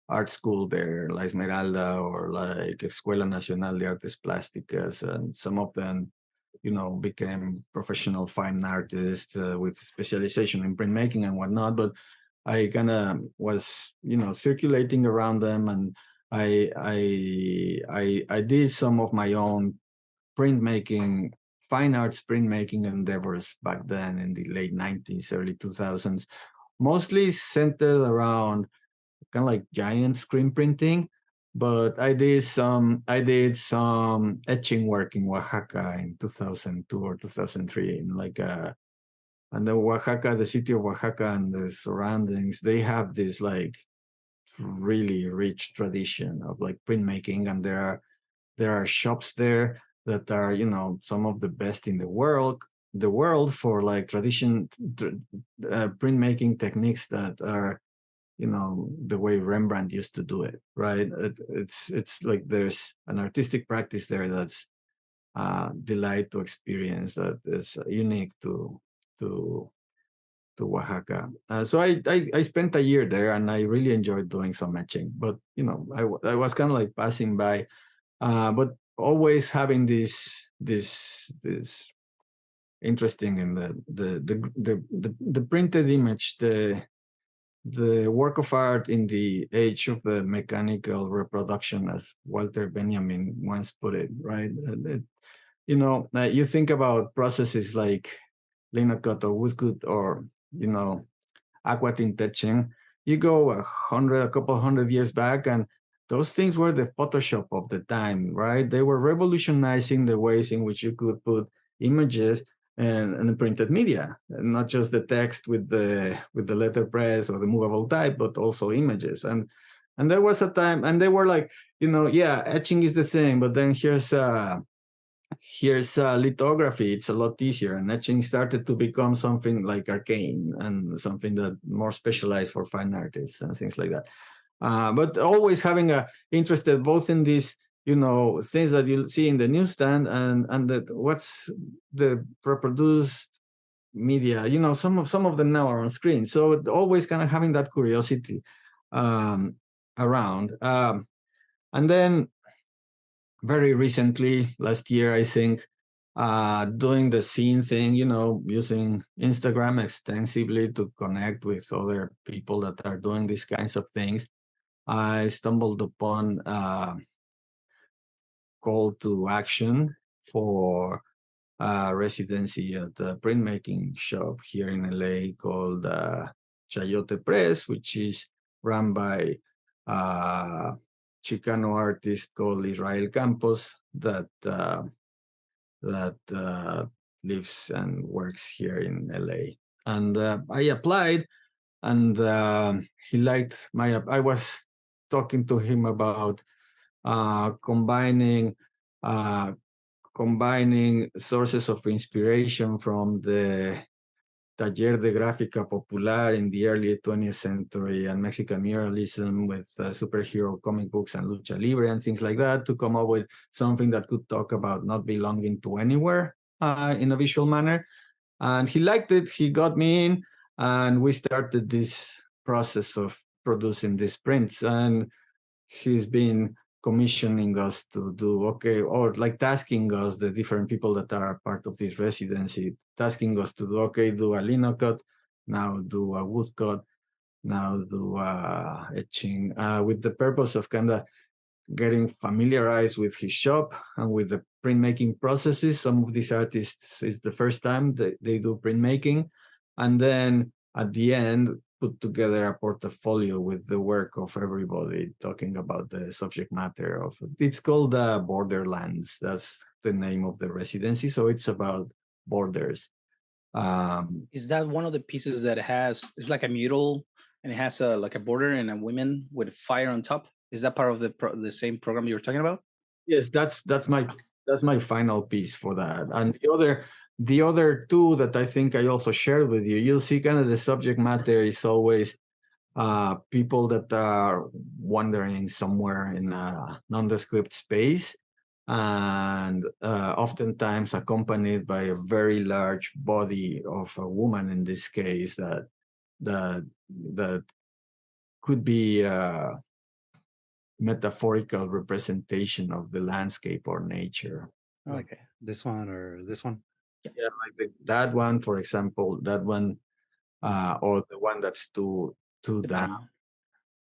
art school there, La Esmeralda, or like Escuela Nacional de Artes Plásticas, and some of them, became professional fine artists with specialization in printmaking and whatnot. But I kind of was, circulating around them, and I did some of my own printmaking, fine arts printmaking endeavors back then in the late 90s, early 2000s, mostly centered around kind of like giant screen printing. But I did some etching work in Oaxaca in 2002 or 2003, and and the Oaxaca, the city of Oaxaca and the surroundings, they have this like really rich tradition of like printmaking, and there are shops there that are, some of the best in the world for like printmaking techniques that are, the way Rembrandt used to do it, right? It's like there's an artistic practice there that's delight to experience, that is unique to Oaxaca. So I spent a year there, and I really enjoyed doing some etching. But I was kind of like passing by, but always having this interesting in the printed image, the work of art in the age of the mechanical reproduction, as Walter Benjamin once put it, right? You think about processes like linocut or woodcut or aquatint etching, You go a couple hundred years back, and those things were the Photoshop of the time, right? They were revolutionizing the ways in which you could put images and printed media, and not just the text with the letterpress or the movable type, but also images. And there was a time, and they were like, yeah, etching is the thing, but then here's lithography. It's a lot easier, and etching started to become something like arcane and something that more specialized for fine artists and things like that. But always having a interested both in these things that you see in the newsstand and that what's the reproduced media, some of them now are on screen, so always kind of having that curiosity around. And then very recently, last year, I think, doing the scene thing, using Instagram extensively to connect with other people that are doing these kinds of things, I stumbled upon a call to action for a residency at a printmaking shop here in LA called Chayote Press, which is run by a Chicano artist called Israel Campos that lives and works here in LA. And I applied, and he liked I was talking to him about combining sources of inspiration from the Taller de Gráfica Popular in the early 20th century and Mexican muralism with superhero comic books and lucha libre and things like that, to come up with something that could talk about not belonging to anywhere in a visual manner. And he liked it. He got me in, and we started this process of producing these prints. And he's been commissioning us to do or like tasking us, the different people that are part of this residency, tasking us to do do a lino cut, now do a wood cut, now do etching, with the purpose of kind of getting familiarized with his shop and with the printmaking processes. Some of these artists, it's the first time that they do printmaking, and then at the end put together a portfolio with the work of everybody talking about the subject matter of it. It's called Borderlands. That's the name of the residency. So it's about borders. Is that one of the pieces that it's like a mural and it has like a border and a woman with fire on top? Is that part of the same program you were talking about? Yes, that's my final piece for that. And the other two that I think I also shared with you, you'll see kind of the subject matter is always people that are wandering somewhere in a nondescript space, and oftentimes accompanied by a very large body of a woman, in this case, that could be metaphorical representation of the landscape or nature. Okay, this one or this one? Yeah, like that one, for example, that one, or the one that's two down.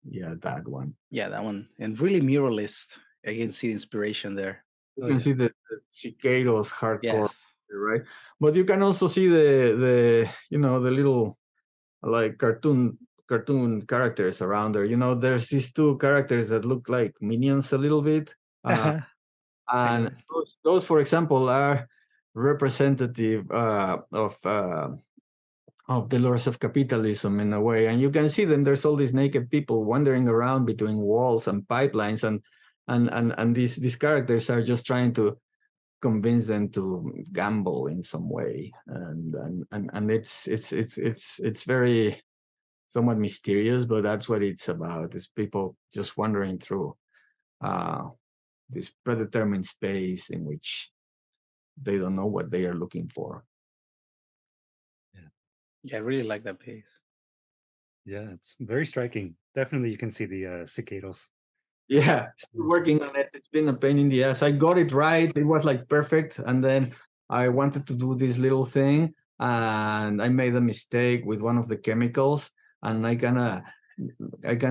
Yeah, that one. Yeah, that one. And really muralist. I can see the inspiration there. You can see the cicados hardcore, yes. Right? But you can also see the the little like cartoon characters around there. There's these two characters that look like minions a little bit. And those, for example, are representative of the lures of capitalism in a way. And you can see them. There's all these naked people wandering around between walls and pipelines, and these characters are just trying to convince them to gamble in some way. And it's very somewhat mysterious, but that's what it's about. It's people just wandering through this predetermined space in which they don't know what they are looking for. Yeah, I really like that piece. Yeah, it's very striking. Definitely, you can see the cicados. Yeah, still working on it. It's been a pain in the ass. I got it right. It was like perfect. And then I wanted to do this little thing, and I made a mistake with one of the chemicals, and I kind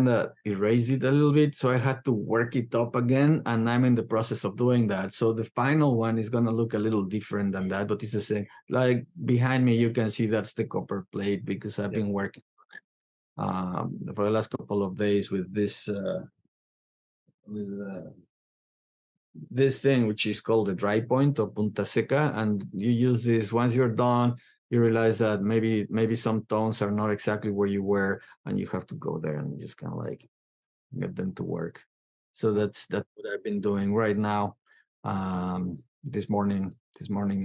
of erased it a little bit. So I had to work it up again, and I'm in the process of doing that. So the final one is going to look a little different than that, but it's the same. Like behind me, you can see that's the copper plate because I've been working on it. for the last couple of days with this this thing which is called the dry point or punta seca, and you use this. Once you're done, you realize that maybe some tones are not exactly where you were, and you have to go there and just kind of like get them to work. So that's what I've been doing right now. This morning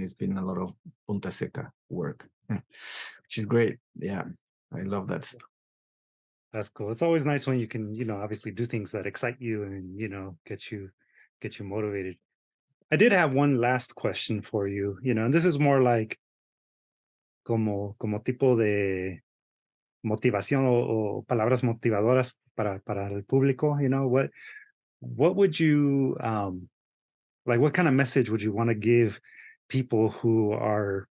has been a lot of punta seca work, which is great. Yeah, I love that stuff. That's cool. It's always nice when you can, obviously do things that excite you and, get you motivated. I did have one last question for you, and this is more like como tipo de motivación o palabras motivadoras para el público, what would you like, what kind of message would you want to give people who are,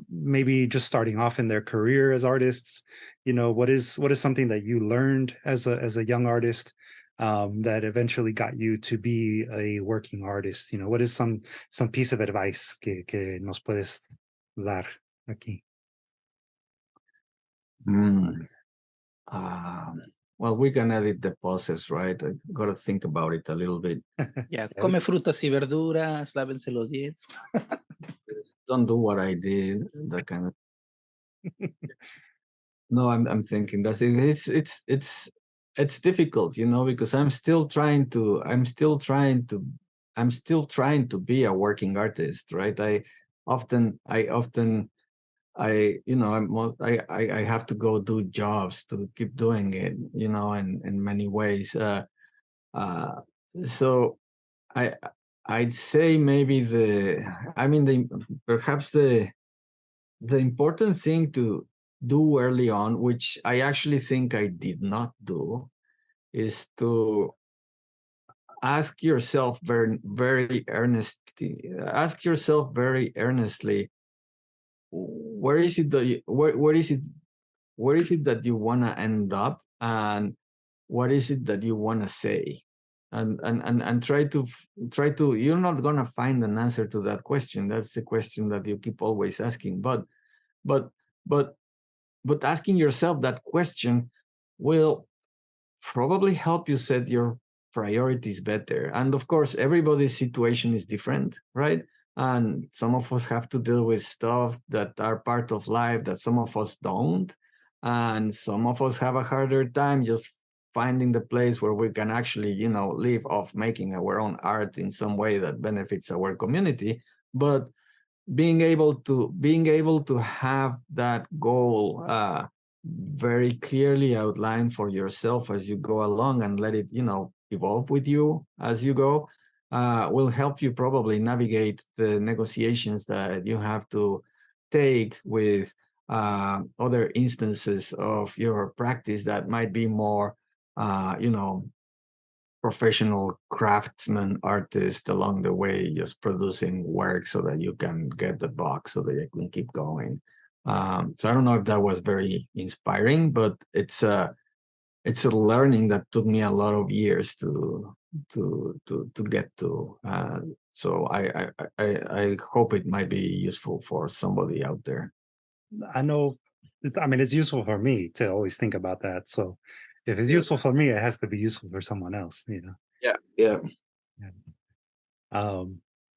maybe just starting off in their career as artists? What is something that you learned as a young artist that eventually got you to be a working artist? What is some piece of advice que nos puedes dar aquí? Well, we can edit the process, right? I got to think about it a little bit. Yeah, come frutas y verduras, lávense los dientes. Don't do what I did, that kind of. No, I'm thinking that's it. It's difficult, because I'm still trying to be a working artist, right? I have to go do jobs to keep doing it, in many ways. So I'd say maybe perhaps the important thing to do early on, which I actually think I did not do, is to ask yourself very earnestly, where is it that you want to end up, and what is it that you want to say, and try to you're not going to find an answer to that question. That's the question that you keep always asking, but asking yourself that question will probably help you set your priorities better. And of course, everybody's situation is different, right? And some of us have to deal with stuff that are part of life that some of us don't. And some of us have a harder time just finding the place where we can actually, live off making our own art in some way that benefits our community. But being able to have that goal very clearly outlined for yourself as you go along, and let it evolve with you as you go, will help you probably navigate the negotiations that you have to take with other instances of your practice that might be more professional craftsman artist along the way, just producing work so that you can get the box so that you can keep going. So I don't know if that was very inspiring, but it's a learning that took me a lot of years to get to. So I hope it might be useful for somebody out there. I know, it's useful for me to always think about that. So if it's useful for me, it has to be useful for someone else, Yeah.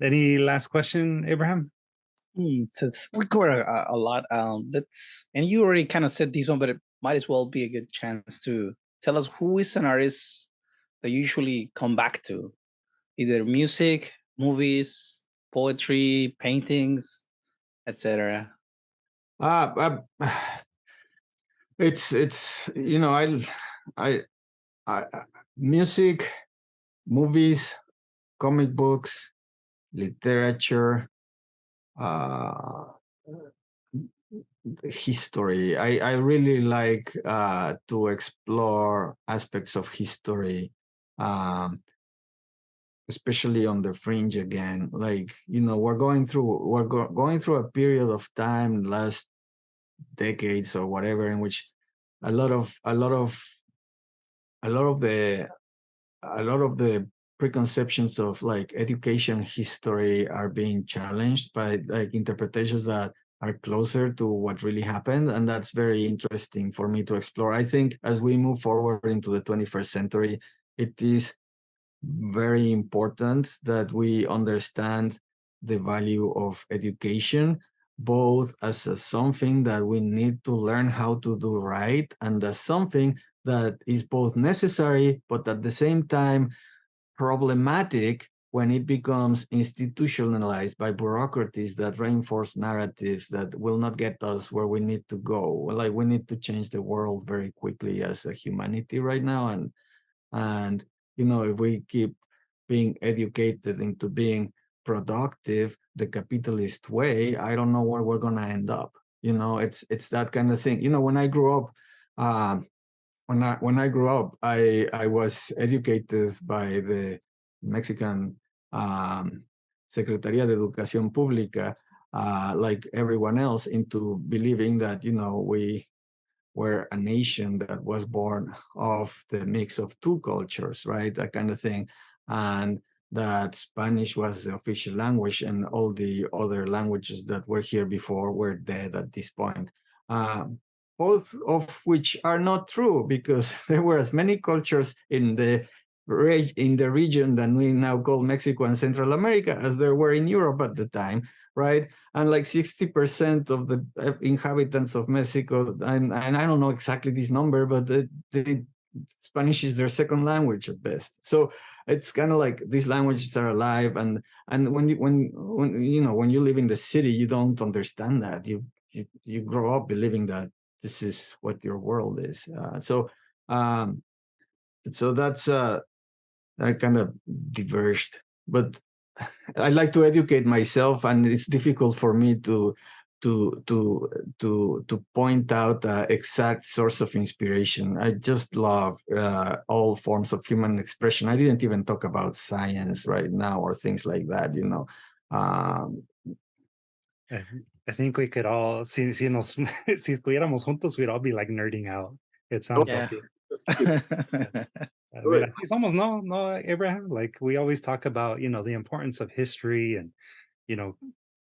Any last question, Abraham? Since we covered a lot, and you already kind of said this one, but it might as well be a good chance to tell us who is an artist that you usually come back to, either music, movies, poetry, paintings, etc. It's I music, movies, comic books, literature, history. I really like to explore aspects of history, especially on the fringe again. Like, we're going through a period of time, last decades or whatever, in which a lot of the preconceptions of like education history are being challenged by like interpretations that are closer to what really happened, and that's very interesting for me to explore. I think as we move forward into the 21st century, it is very important that we understand the value of education, both as something that we need to learn how to do right, and as something that is both necessary, but at the same time problematic when it becomes institutionalized by bureaucracies that reinforce narratives that will not get us where we need to go. Like, we need to change the world very quickly as a humanity right now, and if we keep being educated into being productive the capitalist way, I don't know where we're going to end up. It's that kind of thing. When I grew up, um, I was educated by the Mexican Secretaría de Educación Pública, like everyone else, into believing that we were a nation that was born of the mix of two cultures, right? That kind of thing, and that Spanish was the official language, and all the other languages that were here before were dead at this point. Both of which are not true, because there were as many cultures in the region that we now call Mexico and Central America as there were in Europe at the time, right? And like 60% of the inhabitants of Mexico, and I don't know exactly this number, but the Spanish is their second language at best. So it's kind of like these languages are alive, and when you live in the city, you don't understand that. You grow up believing that this is what your world is. So that's I kind of diverged, but I like to educate myself, and it's difficult for me to point out exact source of inspiration. I just love all forms of human expression. I didn't even talk about science right now or things like that. Um, I think we could all, si si estuviéramos juntos, we'd all be like nerding out. It sounds Yeah. like it. Mira, así somos, no, Abraham. Like, we always talk about, the importance of history, and,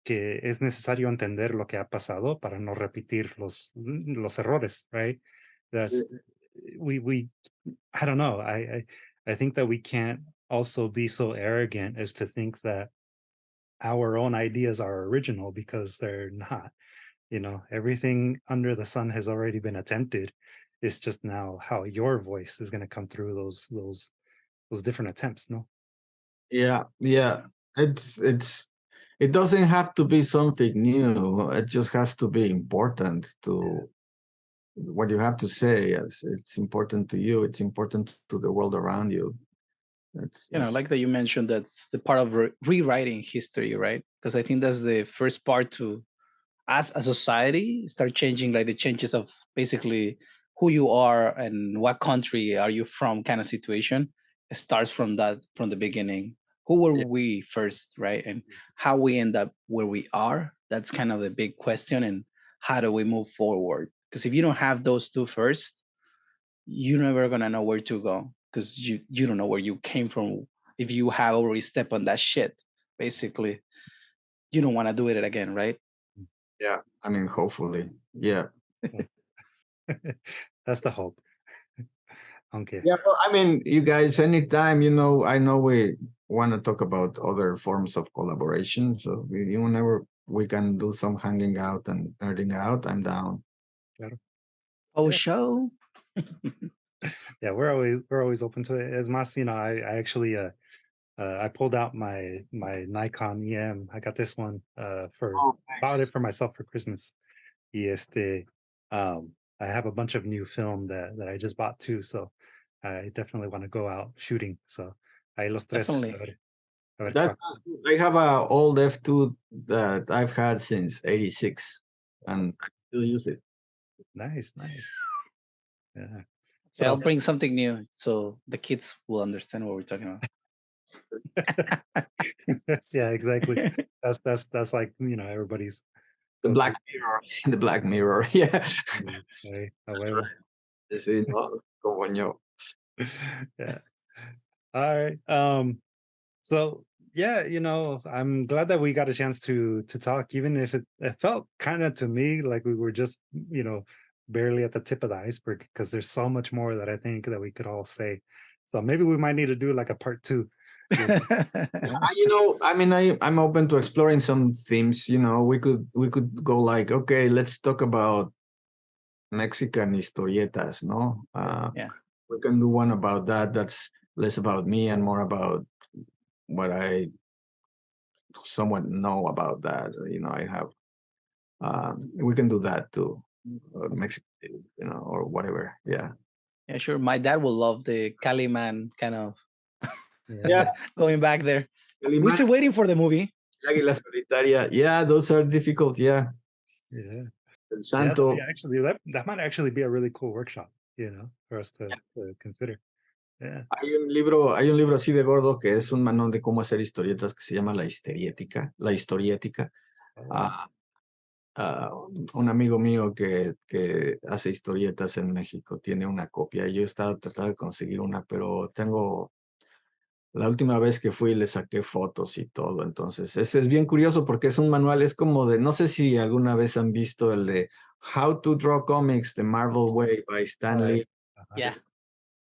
que es necesario entender lo que ha pasado para no repetir los errores, right? That's, we, I don't know. I think that we can't also be so arrogant as to think that our own ideas are original, because they're not. Everything under the sun has already been attempted. It's just now how your voice is going to come through those different attempts. No. Yeah. It doesn't have to be something new. It just has to be important to what you have to say. Yes, it's important to you. It's important to the world around you. Like that you mentioned, that's the part of rewriting history, right? Because I think that's the first part to, as a society, start changing, like the changes of basically who you are and what country are you from kind of situation. It starts from the beginning. Who were we first, right? And how we end up where we are. That's kind of the big question. And how do we move forward? Because if you don't have those two first, you're never gonna know where to go, because you don't know where you came from. If you have already stepped on that shit, basically, you don't want to do it again, right? Yeah, I mean, hopefully, yeah. That's the hope. Okay. Yeah, well, I mean, you guys, anytime, I know we want to talk about other forms of collaboration. So whenever we can do some hanging out and nerding out, I'm down. Claro. Oh, Yeah. show. Yeah, we're always open to it. As mas, I actually I pulled out my Nikon EM. I got this one bought it for myself for Christmas. Y I have a bunch of new film that I just bought too, so I definitely want to go out shooting. So ahí los tres. Definitely. That's good. I have a old F2 that I've had since '86, and I still use it. Nice. Yeah. So I'll So bring something new so the kids will understand what we're talking about. yeah, exactly. That's like, everybody's The Black Mirror. The Black Mirror. Yeah. a huevo. Sí, no, como yo. Yeah. All right. So Yeah, I'm glad that we got a chance to talk, even if it felt kind of to me like we were just, barely at the tip of the iceberg, because there's so much more that I think that we could all say. So maybe we might need to do like a part two. I mean, I'm open to exploring some themes. We could go like, okay, let's talk about Mexican historietas, no? Yeah. We can do one about that. That's less about me and more about what I somewhat know about that. I have. We can do that too, Mexican, or whatever. Yeah. Yeah, sure. My dad will love the Caliman kind of Yeah. going back there. We're Caliman, still waiting for the movie. Águila Solitaria. Yeah, those are difficult. Yeah. Yeah. El Yeah, Santo. actually, that might actually be a really cool workshop, for us to consider. Yeah. Hay un libro así de gordo que es un manual de cómo hacer historietas que se llama La Historiética. Oh. Un amigo mío que hace historietas en México tiene una copia. Yo he estado tratando de conseguir una, pero la última vez que fui le saqué fotos y todo. Entonces, ese es bien curioso porque es un manual, es como de, no sé si alguna vez han visto el de How to Draw Comics the Marvel Way by Stan Lee. Yeah.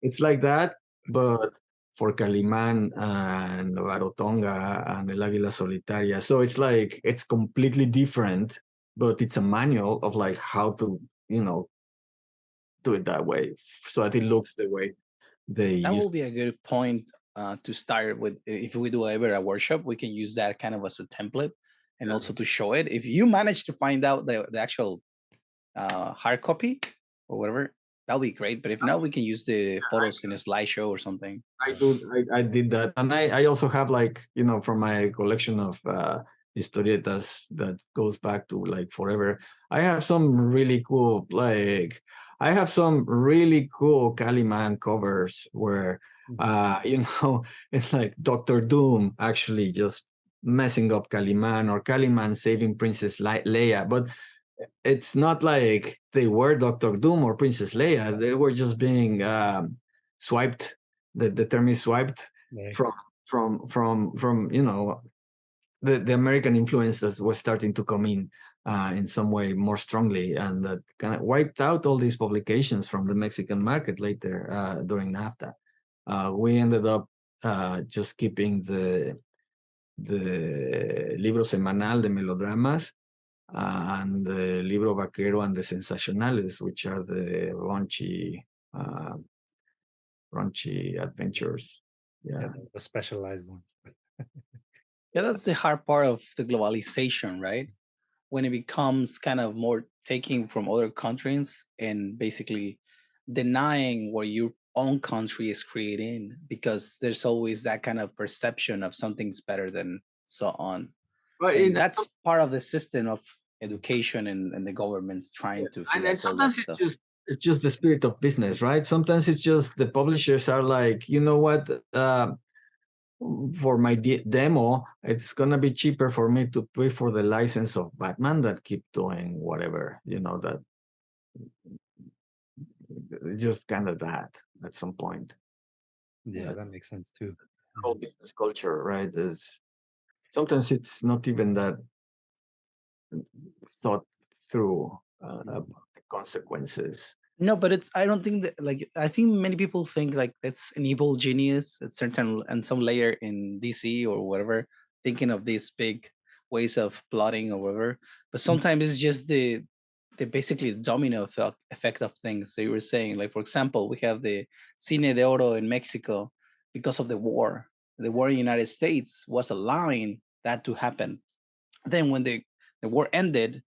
It's like that, but for Calimán and Rarotonga and El Águila Solitaria. So it's like, it's completely different, but it's a manual of like how to, do it that way so that it looks the way they That use. will be a good point to start with. If we do ever a workshop, we can use that kind of as a template and also to show it. If you manage to find out the actual hard copy or whatever, that'll be great. But if not, we can use the photos in a slideshow or something. I did that. And I also have like, from my collection of historietas that goes back to like forever. I have some really cool, Caliman covers where, it's like Dr. Doom actually just messing up Caliman or Caliman saving Princess Leia. But it's not like they were Dr. Doom or Princess Leia. They were just being swiped. The term is swiped from the American influence that was starting to come in some way more strongly, and that kind of wiped out all these publications from the Mexican market later during NAFTA. We ended up just keeping the libro semanal de melodramas and the libro vaquero and the sensacionales, which are the raunchy adventures. Yeah, the specialized ones. Yeah, that's the hard part of the globalization, right? When it becomes kind of more taking from other countries and basically denying what your own country is creating, because there's always that kind of perception of something's better than so on. But that's part of the system of education and the government's trying to figure out all that stuff. It's just the spirit of business, right? Sometimes it's just the publishers are like, you know what, for my demo, it's gonna be cheaper for me to pay for the license of Batman that keep doing whatever, that just kind of that at some point. Yeah, that makes sense too. Whole business culture, right? Sometimes it's not even that thought through about the consequences. No, but I don't think that, I think many people think like it's an evil genius at certain and some layer in DC or whatever, thinking of these big ways of plotting or whatever. But sometimes it's just the basically domino effect of things. So you were saying, like, for example, we have the Cine de Oro in Mexico because of the war. The war in the United States was allowing that to happen. Then when the war ended,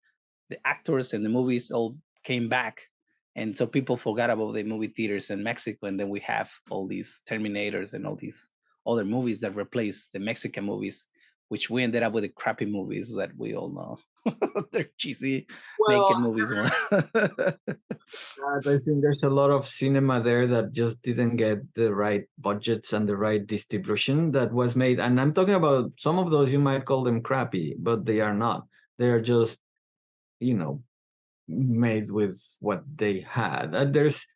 the actors and the movies all came back. And so people forgot about the movie theaters in Mexico. And then we have all these Terminators and all these other movies that replace the Mexican movies, which we ended up with the crappy movies that we all know. They're cheesy, naked movies. I think there's a lot of cinema there that just didn't get the right budgets and the right distribution that was made. And I'm talking about some of those, you might call them crappy, but they are not. They are just, made with what they had. There's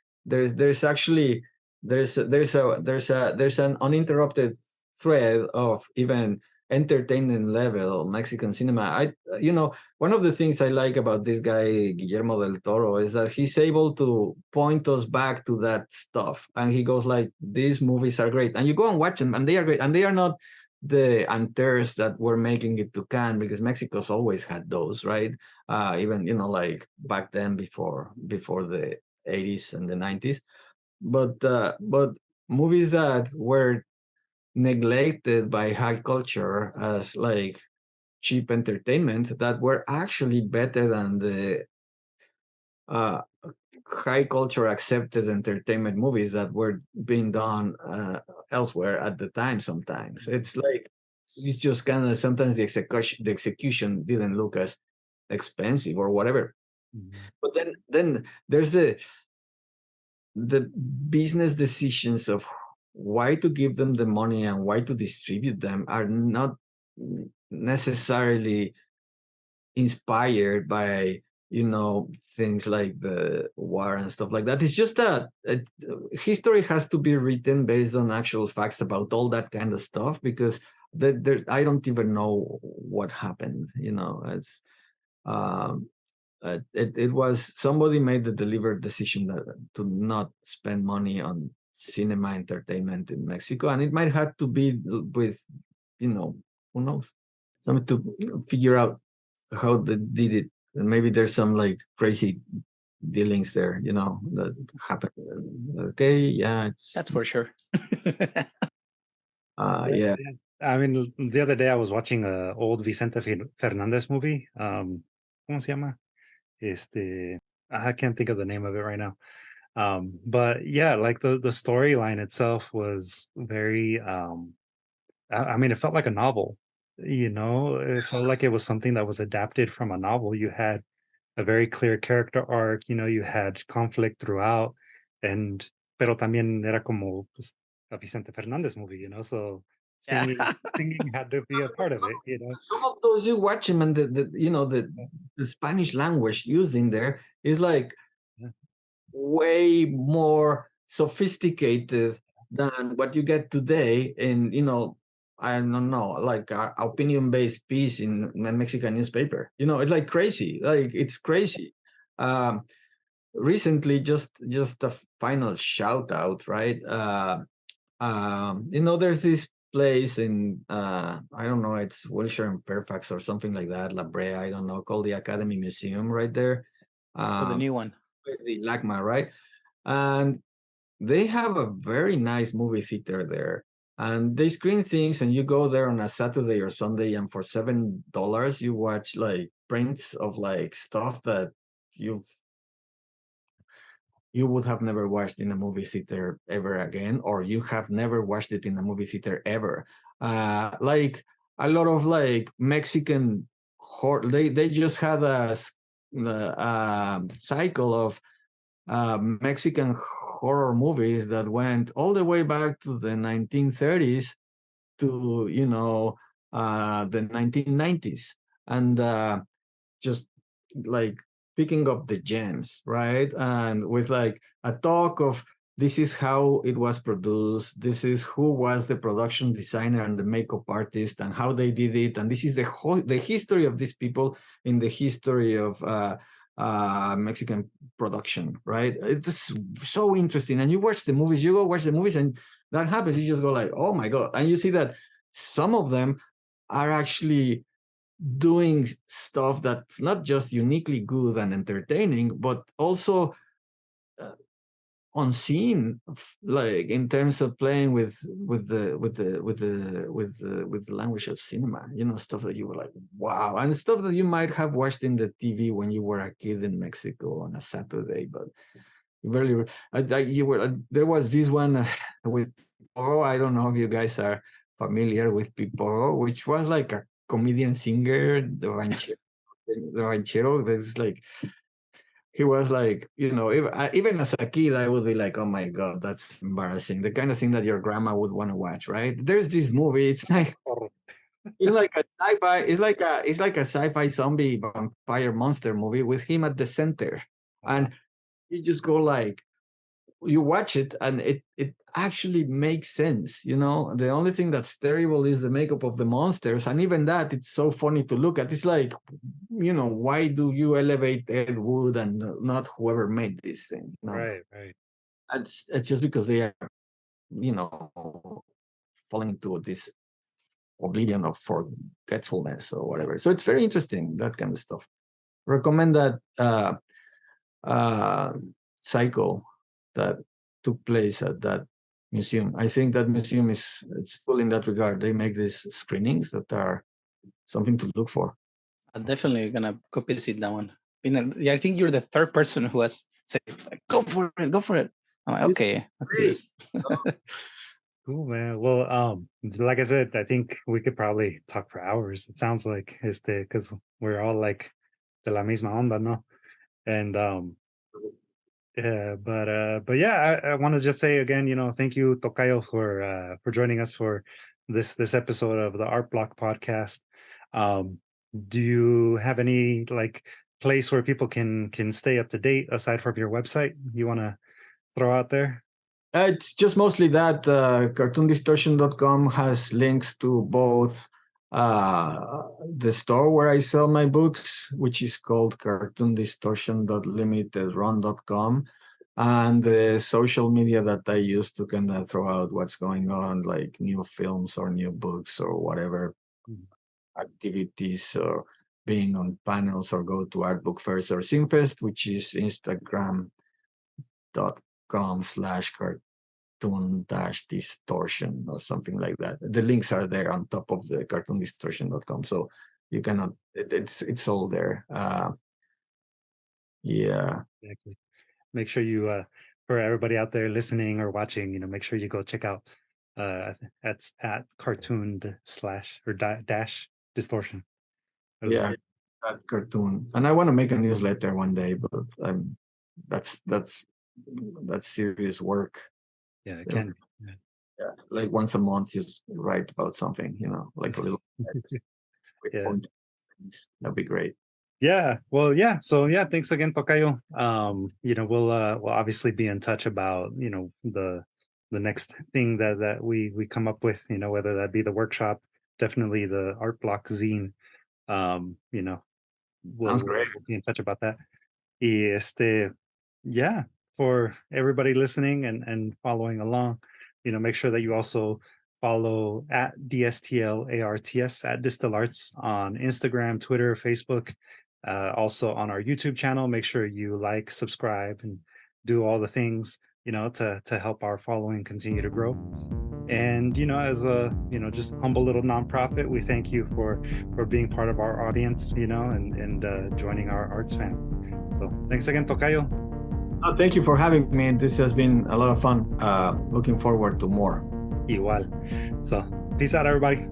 an uninterrupted thread of even entertainment level Mexican cinema. One of the things I like about this guy Guillermo del Toro is that he's able to point us back to that stuff, and he goes like, these movies are great, and you go and watch them, and they are great, and they are not the anters that were making it to Cannes, because Mexico's always had those, right? Even like back then, before the 80s and the 90s, but movies that were neglected by high culture as like cheap entertainment, that were actually better than the high culture accepted entertainment movies that were being done elsewhere at the time. Sometimes it's like, it's just kind of, sometimes the execution didn't look as expensive or whatever. But then there's the business decisions of why to give them the money and why to distribute them are not necessarily inspired by things like the war and stuff like that. It's just that history has to be written based on actual facts about all that kind of stuff, because I don't even know what happened. It's it was, somebody made the deliberate decision to not spend money on cinema entertainment in Mexico, and it might have to be with who knows, something to figure out how they did it. And maybe there's some like crazy dealings there, that happened. Okay, yeah, that's for sure. Yeah. I mean, the other day I was watching a old Vicente Fernandez movie. ¿Cómo se llama? I can't think of the name of it right now. But yeah, like the storyline itself was very I mean, it felt like a novel. It felt like it was something that was adapted from a novel. You had a very clear character arc, you had conflict throughout, and pero también era como pues, a Vicente Fernandez movie, so singing had to be a part of it. Some of those, you watch them, and the Spanish language used in there is like way more sophisticated than what you get today in I don't know, like a opinion-based piece in a Mexican newspaper. It's like crazy. Like, it's crazy. Recently, just a final shout out, right? There's this place in I don't know, it's Wilshire and Fairfax or something like that, La Brea, I don't know, called the Academy Museum right there. The new one. The LACMA, right? And they have a very nice movie theater there, and they screen things, and you go there on a Saturday or Sunday, and for $7 you watch like prints of like stuff that you would have never watched in a movie theater ever again, or you have never watched it in a movie theater ever. Like a lot of like Mexican horror, they just had a cycle of Mexican horror movies that went all the way back to the 1930s to the 1990s, and just like picking up the gems, right? And with like a talk of, this is how it was produced, this is who was the production designer and the makeup artist, and how they did it, and this is the history of these people in the history of Mexican production, right? It's so interesting. And you go watch the movies, and that happens. You just go like, oh my God. And you see that some of them are actually doing stuff that's not just uniquely good and entertaining, but also on scene, like in terms of playing with the language of cinema, stuff that you were like, wow, and stuff that you might have watched in the TV when you were a kid in Mexico on a Saturday, but really, there was this one with I don't know if you guys are familiar with Pipo, which was like a comedian singer, the ranchero. There's like, he was like, even as a kid, I would be like, oh my God, that's embarrassing. The kind of thing that your grandma would want to watch, right? There's this movie. It's like a sci-fi. It's like a sci-fi zombie vampire monster movie with him at the center, and you just go like, you watch it and it actually makes sense. The only thing that's terrible is the makeup of the monsters, and even that, it's so funny to look at. It's like, why do you elevate Ed Wood and not whoever made this thing? Right. It's just because they are falling into this oblivion of forgetfulness or whatever. So it's very interesting, that kind of stuff. Recommend that cycle that took place at that museum. I think that museum it's cool in that regard. They make these screenings that are something to look for. I'm definitely gonna go visit that one. I think you're the third person who has said, go for it. I'm like, okay, let's do this. Cool, man. Well, like I said, I think we could probably talk for hours. It sounds like because we're all like de la misma onda, no? And yeah, but yeah, I want to just say again, thank you, Tocayo, for joining us for this episode of the Art Block podcast. Do you have any like place where people can stay up to date aside from your website you want to throw out there? It's just mostly that cartoondistortion.com has links to both the store where I sell my books, which is called cartoondistortion.limitedrun.com, and the social media that I use to kind of throw out what's going on, like new films or new books or whatever activities, or being on panels or go to art book fairs or Simfest, which is instagram.com/cartoon-distortion or something like that. The links are there on top of the cartoondistortion.com, so you cannot, it's all there. Yeah, exactly. Make sure you for everybody out there listening or watching, make sure you go check out that's at cartoon/distortion. Yeah, that cartoon. And I want to make a newsletter one day, but that's serious work. Yeah, it can. Yeah, like once a month you write about something, like a little with that'd be great. Yeah, well, yeah. So yeah, thanks again, Tocayo. We'll obviously be in touch about the next thing that we come up with, whether that be the workshop, definitely the art block zine. We'll be in touch about that. Yeah, for everybody listening and following along, make sure that you also follow at DSTL ARTS at Distal Arts on Instagram, Twitter, Facebook, also on our YouTube channel. Make sure you like, subscribe, and do all the things, to help our following continue to grow. And as a just humble little nonprofit, we thank you for being part of our audience, and joining our arts fam. So thanks again, Tocayo. Thank you for having me. This has been a lot of fun. Looking forward to more. Igual. So peace out, everybody.